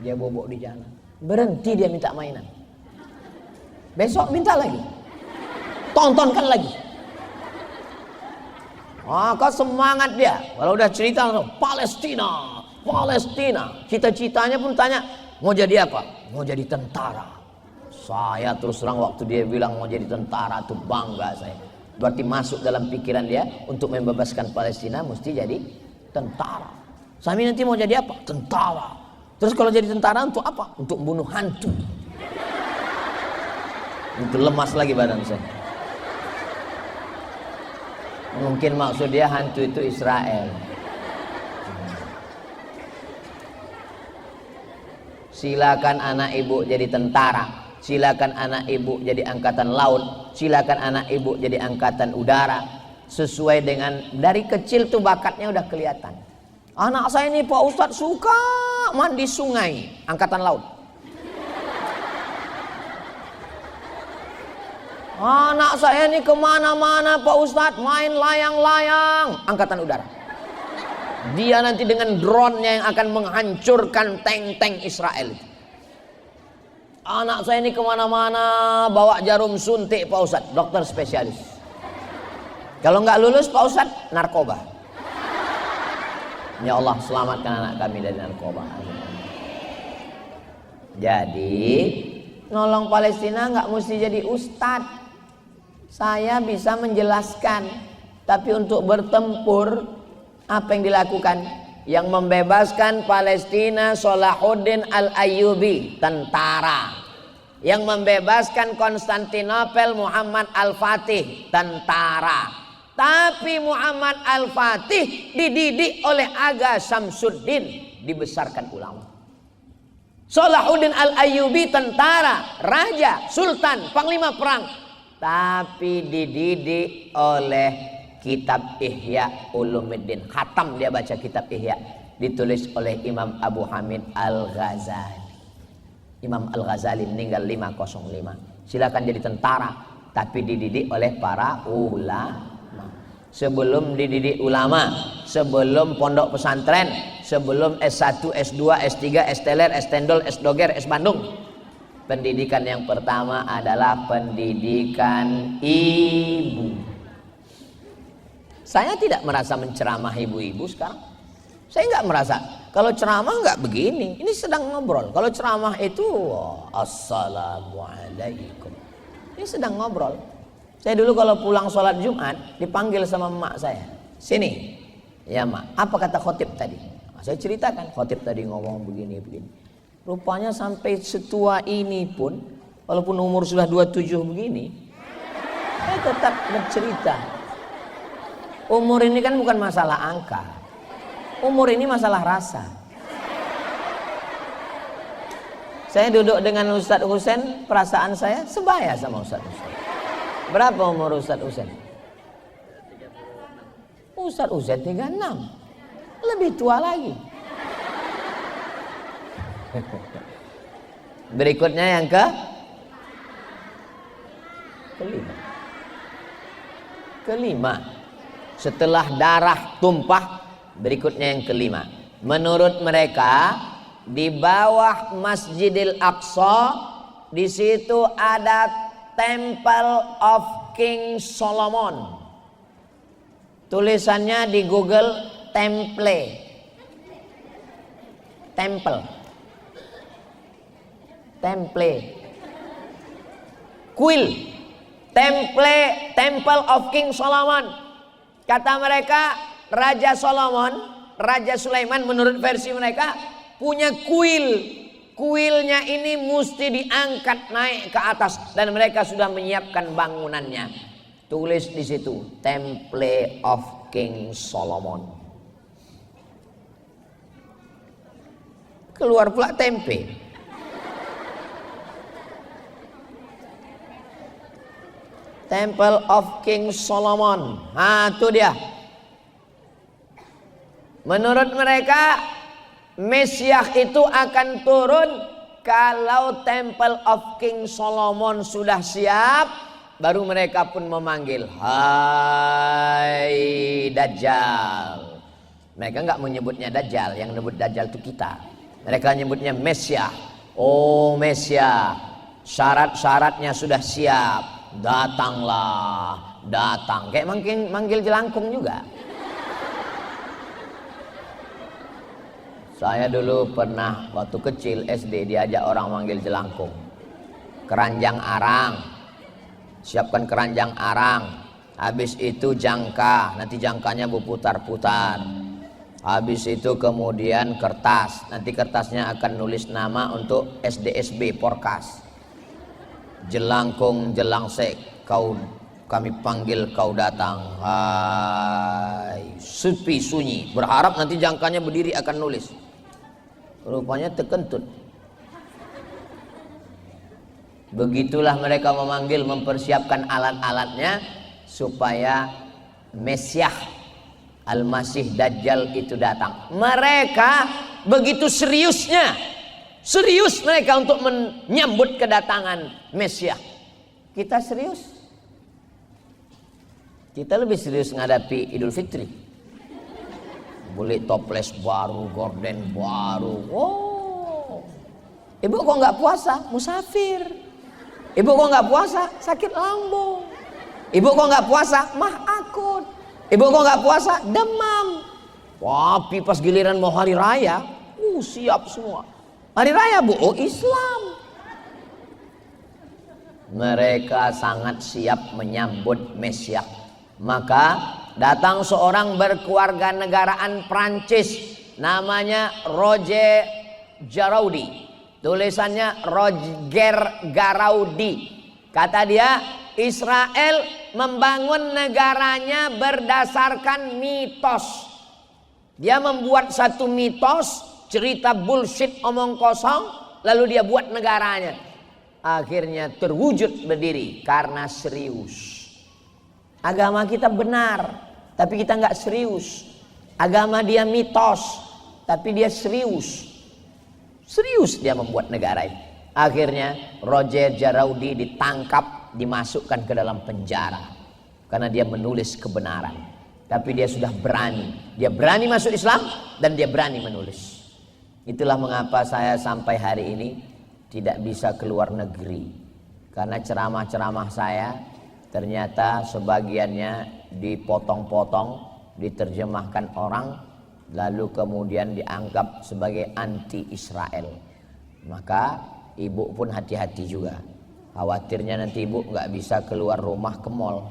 S1: Dia bobok di jalan. Berhenti dia minta mainan. Besok minta lagi. Tontonkan lagi. Maka semangat dia. Kalau udah cerita Palestina. Cita-citanya pun tanya, mau jadi apa? Mau jadi tentara. Saya terus terang waktu dia bilang mau jadi tentara tuh bangga saya. Berarti masuk dalam pikiran dia untuk membebaskan Palestina mesti jadi tentara. Sami nanti mau jadi apa? Tentara. Terus kalau jadi tentara untuk apa? Untuk bunuh hantu. Itu lemas lagi badan saya. Mungkin maksud dia hantu itu Israel. Silakan anak ibu jadi tentara, silakan anak ibu jadi angkatan laut, silakan anak ibu jadi angkatan udara. Sesuai dengan dari kecil tuh bakatnya udah kelihatan. Anak saya ini Pak Ustadz suka mandi sungai, angkatan laut. Anak saya ini kemana-mana Pak Ustadz main layang-layang, angkatan udara. Dia nanti dengan drone-nya yang akan menghancurkan tank-tank Israel. Anak saya ini kemana-mana bawa jarum suntik Pak Ustadz, dokter spesialis. Kalau nggak lulus Pak Ustadz, narkoba. Ya Allah selamatkan anak kami dari narkoba. Jadi nolong Palestina nggak mesti jadi ustadz. Saya bisa menjelaskan, tapi untuk bertempur apa yang dilakukan? Yang membebaskan Palestina Salahuddin Al-Ayyubi, tentara. Yang membebaskan Konstantinopel Muhammad Al-Fatih, tentara. Tapi Muhammad Al-Fatih dididik oleh Aga Syamsuddin, dibesarkan ulama. Salahuddin Al-Ayyubi tentara, raja, sultan, panglima perang, tapi dididik oleh kitab Ihya Ulumuddin. Khatam dia baca kitab Ihya, ditulis oleh Imam Abu Hamid Al-Ghazali. Imam Al-Ghazali meninggal 505. Silakan jadi tentara, tapi dididik oleh para ulama. Sebelum dididik ulama, sebelum pondok pesantren, sebelum S1, S2, S3, S teler, S tendol, S doger, S Bandung, pendidikan yang pertama adalah pendidikan ibu. Saya tidak merasa menceramah ibu-ibu sekarang. Saya nggak merasa. Kalau ceramah nggak begini. Ini sedang ngobrol. Kalau ceramah itu, assalamualaikum. Ini sedang ngobrol. Saya dulu kalau pulang sholat Jumat dipanggil sama emak saya. Sini. Ya mak, apa kata khotib tadi? Saya ceritakan, khotib tadi ngomong begini. Rupanya sampai setua ini pun, walaupun umur sudah 27 begini, saya tetap bercerita. Umur ini kan bukan masalah angka. Umur ini masalah rasa. Saya duduk dengan Ustadz Husain, perasaan saya sebaya sama Ustadz Husain. Berapa umur Ustadz Husain? Ustadz Husain 36. Lebih tua lagi. Berikutnya yang kelima. Setelah darah tumpah, berikutnya yang kelima. Menurut mereka, di bawah Masjidil Aqsa, di situ ada Temple of King Solomon. Tulisannya di Google Temple. Kuil. Temple of King Solomon. Kata mereka, Raja Sulaiman menurut versi mereka punya kuil. Kuilnya ini mesti diangkat naik ke atas dan mereka sudah menyiapkan bangunannya. Tulis di situ Temple of King Solomon. Keluar pula tempe. Temple of King Solomon. Itu dia. Menurut mereka Mesias itu akan turun kalau Temple of King Solomon sudah siap, baru mereka pun memanggil, hai Dajjal. Mereka enggak menyebutnya Dajjal, yang menyebut Dajjal itu kita. Mereka menyebutnya Mesias. Oh Mesias, syarat-syaratnya sudah siap, datanglah, datang. Kayak manggil jelangkung juga. Saya dulu pernah waktu kecil SD diajak orang manggil jelangkung. Keranjang arang. Siapkan keranjang arang. Habis itu jangka, nanti jangkanya berputar-putar. Habis itu kemudian kertas. Nanti kertasnya akan nulis nama untuk SDSB Porkas. Jelangkung jelangsek, kami panggil kau datang. Hai, sepi sunyi. Berharap nanti jangkanya berdiri akan nulis. Rupanya terkentut. Begitulah mereka memanggil, mempersiapkan alat-alatnya supaya Mesias Al-Masih Dajjal itu datang. Mereka begitu serius mereka untuk menyambut kedatangan Mesias. Kita serius? Kita lebih serius menghadapi Idul Fitri. Beli toples baru, gorden baru. Oh, ibu kok nggak puasa? Musafir. Ibu kok nggak puasa? Sakit lambung. Ibu kok nggak puasa? Mah akut. Ibu kok nggak puasa? Demam. Tapi pas giliran mau hari raya, siap semua. Hari raya bu, Islam. Mereka sangat siap menyambut Mesias. Maka datang seorang berkeluarga negaraan Prancis, namanya Roger Garaudi. Tulisannya Roger Garaudi. Kata dia, Israel membangun negaranya berdasarkan mitos. Dia membuat satu mitos, cerita bullshit, omong kosong, lalu dia buat negaranya. Akhirnya terwujud berdiri karena serius. Agama kita benar, tapi kita nggak serius. Agama dia mitos, tapi dia serius. Serius dia membuat negara ini. Akhirnya Roger Garaudi ditangkap, dimasukkan ke dalam penjara karena dia menulis kebenaran. Tapi dia sudah berani. Dia berani masuk Islam dan dia berani menulis. Itulah mengapa saya sampai hari ini tidak bisa keluar negeri. Karena ceramah-ceramah saya ternyata sebagiannya dipotong-potong, diterjemahkan orang, lalu kemudian dianggap sebagai anti Israel. Maka ibu pun hati-hati juga. Khawatirnya nanti ibu nggak bisa keluar rumah ke mall.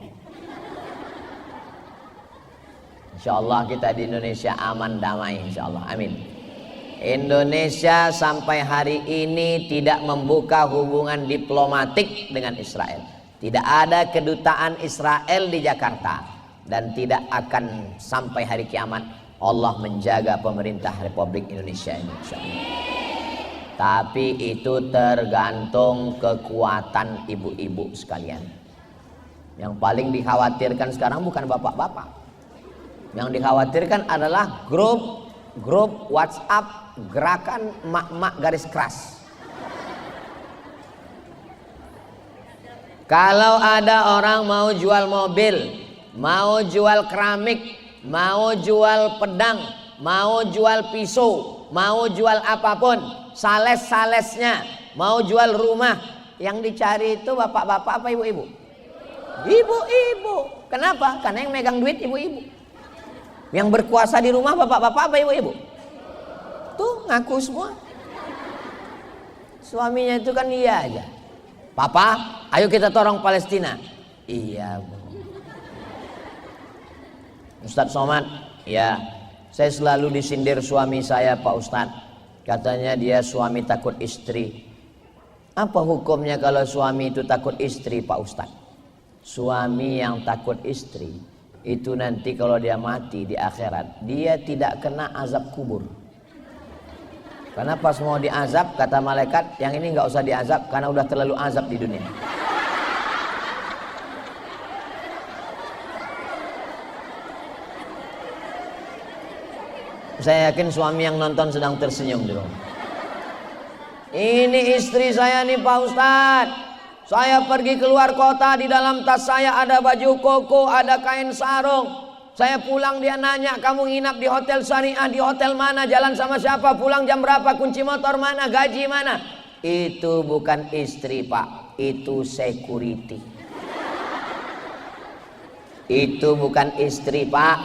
S1: Insya Allah kita di Indonesia aman damai, insya Allah, amin. Indonesia sampai hari ini tidak membuka hubungan diplomatik dengan Israel. Tidak ada kedutaan Israel di Jakarta, dan tidak akan sampai hari kiamat. Allah menjaga pemerintah Republik Indonesia ini, insya Allah. Tapi itu tergantung kekuatan ibu-ibu sekalian. Yang paling dikhawatirkan sekarang bukan bapak-bapak. Yang dikhawatirkan adalah grup WhatsApp gerakan mak-mak garis keras. Kalau ada orang mau jual mobil, mau jual keramik, mau jual pedang, mau jual pisau, mau jual apapun, sales-salesnya, mau jual rumah, yang dicari itu bapak-bapak apa ibu-ibu? Ibu-ibu. Kenapa? Karena yang megang duit ibu-ibu. Yang berkuasa di rumah bapak-bapak apa ibu-ibu? Tuh ngaku semua. Suaminya itu kan iya aja. Papa, ayo kita tolong Palestina. Iya, Bu. Ustadz Somad, ya, saya selalu disindir suami saya, Pak Ustadz. Katanya dia suami takut istri. Apa hukumnya kalau suami itu takut istri, Pak Ustadz? Suami yang takut istri itu nanti kalau dia mati di akhirat, dia tidak kena azab kubur. Karena pas mau diazab, kata malaikat, yang ini nggak usah diazab karena udah terlalu azab di dunia. Saya yakin suami yang nonton sedang tersenyum di rumah. Ini istri saya nih Pak Ustadz. Saya pergi keluar kota, di dalam tas saya ada baju koko, ada kain sarung. Saya pulang dia nanya, kamu nginap di hotel syariah, di hotel mana, jalan sama siapa, pulang jam berapa, kunci motor mana, gaji mana. Itu bukan istri Pak, itu security. Itu bukan istri Pak,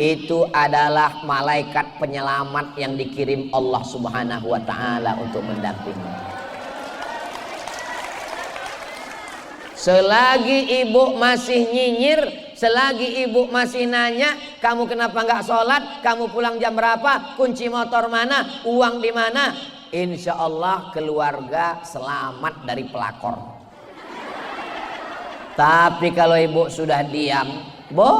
S1: itu adalah malaikat penyelamat yang dikirim Allah Subhanahu wa Ta'ala untuk mendampingi. Selagi ibu masih nyinyir, selagi ibu masih nanya, kamu kenapa nggak sholat, kamu pulang jam berapa, kunci motor mana, uang di mana, insya Allah keluarga selamat dari pelakor. Tapi kalau ibu sudah diam, Bu,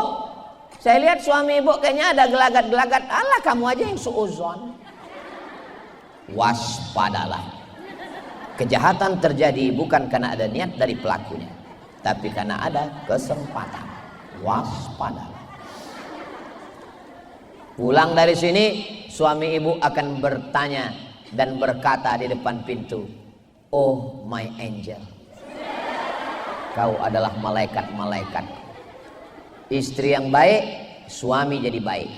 S1: saya lihat suami ibu kayaknya ada gelagat-gelagat, alah kamu aja yang suuzon. Waspadalah. Kejahatan terjadi bukan karena ada niat dari pelakunya, tapi karena ada kesempatan. Waspadalah. Pulang dari sini, suami ibu akan bertanya dan berkata di depan pintu, "Oh my angel, kau adalah malaikat-malaikat." Istri yang baik, suami jadi baik.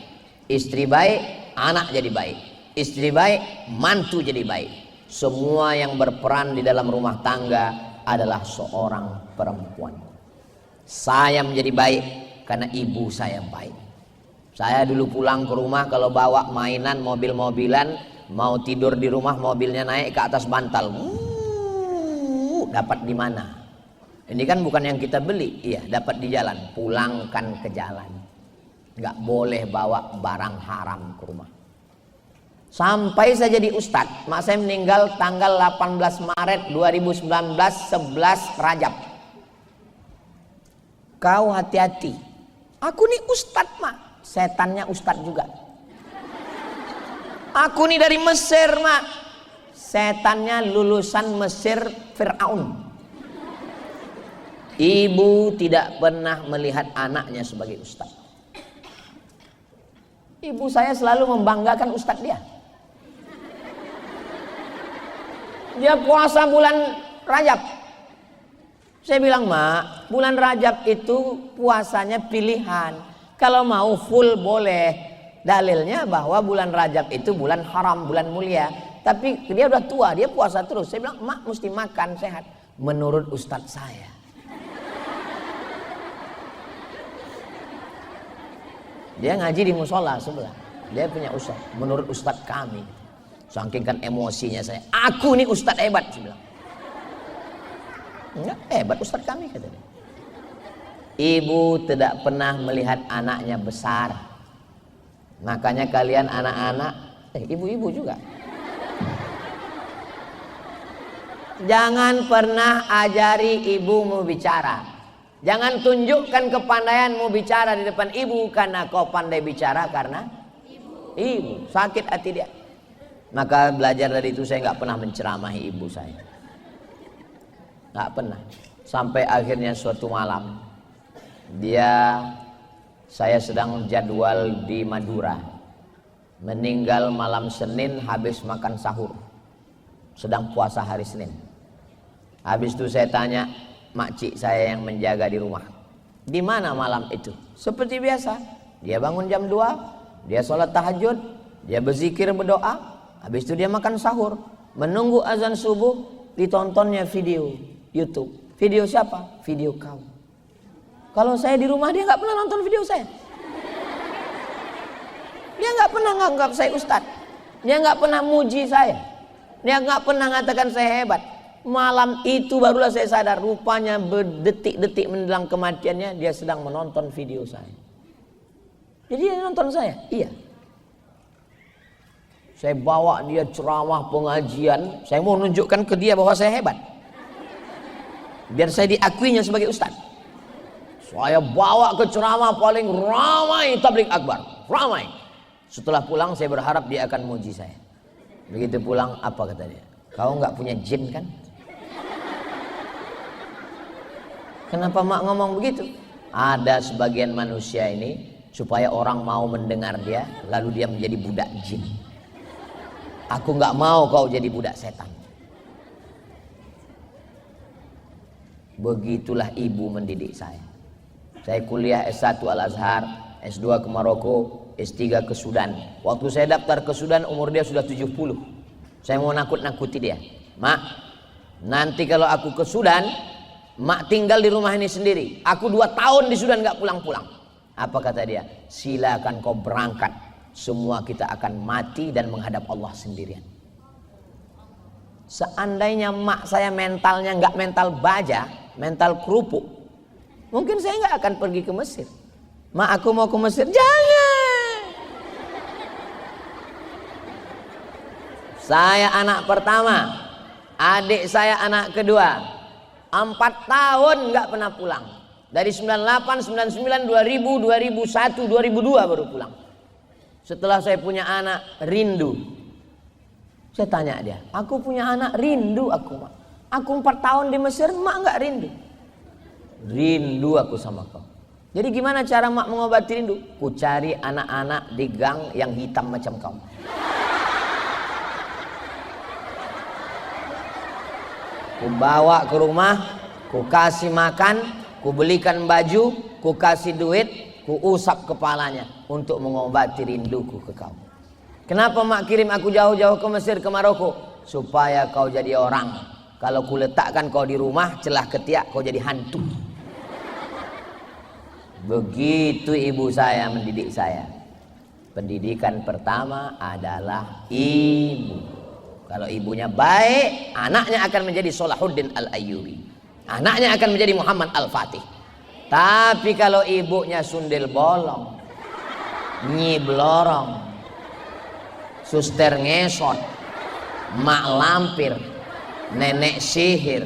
S1: Istri baik, anak jadi baik. Istri baik, mantu jadi baik. Semua yang berperan di dalam rumah tangga adalah seorang perempuan. Saya menjadi baik karena ibu saya baik. Saya dulu pulang ke rumah, kalau bawa mainan mobil-mobilan, mau tidur di rumah mobilnya naik ke atas bantal. Dapat di mana? Ini kan bukan yang kita beli, iya, dapat di jalan. Pulangkan ke jalan. Nggak boleh bawa barang haram ke rumah. Sampai saya jadi ustadz, mak saya meninggal tanggal 18 Maret 2019, 11 Rajab. Kau hati-hati. Aku nih ustadz mak, setannya ustadz juga. Aku nih dari Mesir mak, setannya lulusan Mesir Fir'aun. Ibu tidak pernah melihat anaknya sebagai ustadz. Ibu saya selalu membanggakan ustadz dia. Dia puasa bulan Rajab. Saya bilang, Mak, bulan Rajab itu puasanya pilihan. Kalau mau full boleh. Dalilnya bahwa bulan Rajab itu bulan haram, bulan mulia. Tapi dia udah tua, dia puasa terus. Saya bilang, Mak mesti makan sehat. Menurut ustadz saya. Dia ngaji di musola sebelah. Dia punya ustadz. Menurut ustadz kami. Saking kan emosinya saya. Aku nih ustadz hebat, saya bilang. Enggak, hebat Ustaz kami kata dia. Ibu tidak pernah melihat anaknya besar. Makanya kalian anak-anak, ibu-ibu juga, jangan pernah ajari ibumu bicara. Jangan tunjukkan kepandaianmu bicara di depan ibu, karena kau pandai bicara karena ibu. Sakit hati dia. Maka belajar dari itu, saya nggak pernah menceramahi ibu saya, nggak pernah. Sampai akhirnya suatu malam, saya sedang jadwal di Madura, meninggal malam Senin habis makan sahur, sedang puasa hari Senin. Habis itu saya tanya makcik saya yang menjaga di rumah, di mana malam itu? Seperti biasa, dia bangun jam 2, dia sholat tahajud, dia berzikir berdoa, habis itu dia makan sahur, menunggu azan subuh, ditontonnya video YouTube. Video siapa? Video kau. Kalau saya di rumah, dia nggak pernah nonton video saya. Dia nggak pernah nganggap saya ustadz. Dia nggak pernah muji saya. Dia nggak pernah mengatakan saya hebat. Malam itu barulah saya sadar, rupanya berdetik-detik menjelang kematiannya dia sedang menonton video saya. Jadi dia nonton saya? Iya. Saya bawa dia ceramah pengajian, saya mau menunjukkan ke dia bahwa saya hebat, biar saya diakuinya sebagai ustadz. Saya bawa ke ceramah paling ramai tabligh akbar, ramai. Setelah pulang saya berharap dia akan muji saya. Begitu pulang, apa kata dia? Kau nggak punya jin kan? Kenapa mak ngomong begitu? Ada sebagian manusia ini supaya orang mau mendengar dia, lalu dia menjadi budak jin. Aku nggak mau kau jadi budak setan. Begitulah ibu mendidik saya. Saya kuliah S1 Al-Azhar, S2 ke Maroko, S3 ke Sudan. Waktu saya daftar ke Sudan umur dia sudah 70. Saya mau nakut-nakuti dia. Mak, nanti kalau aku ke Sudan, mak tinggal di rumah ini sendiri. Aku 2 tahun di Sudan gak pulang-pulang. Apa kata dia? Silakan kau berangkat. Semua kita akan mati dan menghadap Allah sendirian. Seandainya mak saya mentalnya gak mental baja, mental kerupuk, mungkin saya nggak akan pergi ke Mesir. Mak, aku mau ke Mesir. Jangan. Saya anak pertama, adik saya anak kedua. 4 tahun nggak pernah pulang. Dari 98, 99, 2000, 2001, 2002 baru pulang. Setelah saya punya anak, rindu. Saya tanya dia, aku punya anak, rindu aku mak. Aku 4 tahun di Mesir, mak nggak rindu. Rindu aku sama kau. Jadi gimana cara mak mengobati rindu? Ku cari anak-anak di gang yang hitam macam kau. Ku bawa ke rumah, ku kasih makan, ku belikan baju, ku kasih duit, ku usap kepalanya untuk mengobati rinduku ke kau. Kenapa mak kirim aku jauh-jauh ke Mesir, ke Maroko? Supaya kau jadi orang. Kalau ku letakkan kau di rumah, celah ketiak kau jadi hantu. Begitu ibu saya mendidik saya. Pendidikan pertama adalah ibu. Kalau ibunya baik, anaknya akan menjadi Salahuddin Al-Ayyubi. Anaknya akan menjadi Muhammad Al-Fatih. Tapi kalau ibunya sundel bolong, nyiblorong, suster ngesot, mak lampir, nenek sihir.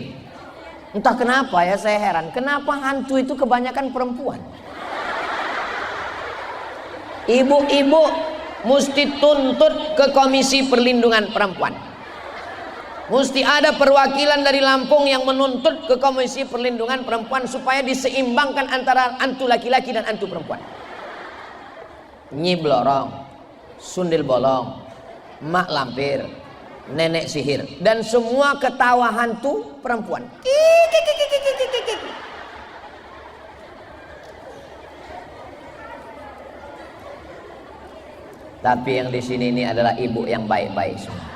S1: Entah kenapa ya, saya heran, kenapa hantu itu kebanyakan perempuan. Ibu-ibu mesti tuntut ke Komisi Perlindungan Perempuan. Mesti ada perwakilan dari Lampung yang menuntut ke Komisi Perlindungan Perempuan supaya diseimbangkan antara antu laki-laki dan antu perempuan. Nyiblorong, sundel bolong, mak lampir, nenek sihir, dan semua ketawa hantu perempuan. Tapi yang di sini ini adalah ibu yang baik-baik semua.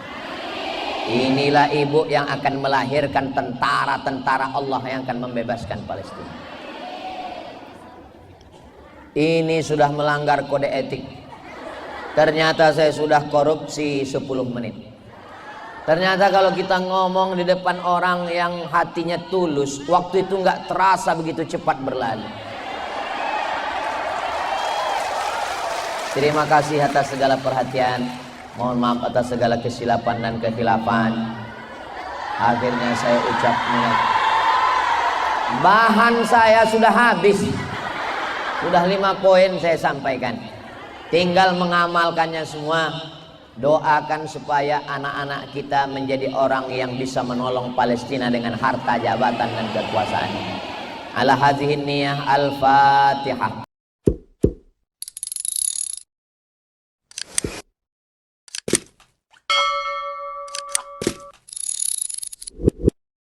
S1: Inilah ibu yang akan melahirkan tentara-tentara Allah yang akan membebaskan Palestina. Ini sudah melanggar kode etik. Ternyata saya sudah korupsi 10 menit. Ternyata kalau kita ngomong di depan orang yang hatinya tulus, waktu itu nggak terasa begitu cepat berlalu. Terima kasih atas segala perhatian. Mohon maaf atas segala kesilapan dan kekhilafan. Akhirnya saya ucap minat. Bahan saya sudah habis. Sudah 5 poin saya sampaikan. Tinggal mengamalkannya semua. Doakan supaya anak-anak kita menjadi orang yang bisa menolong Palestina dengan harta, jabatan dan kekuasaan. Ala hadhihi niyah, al-Fatihah.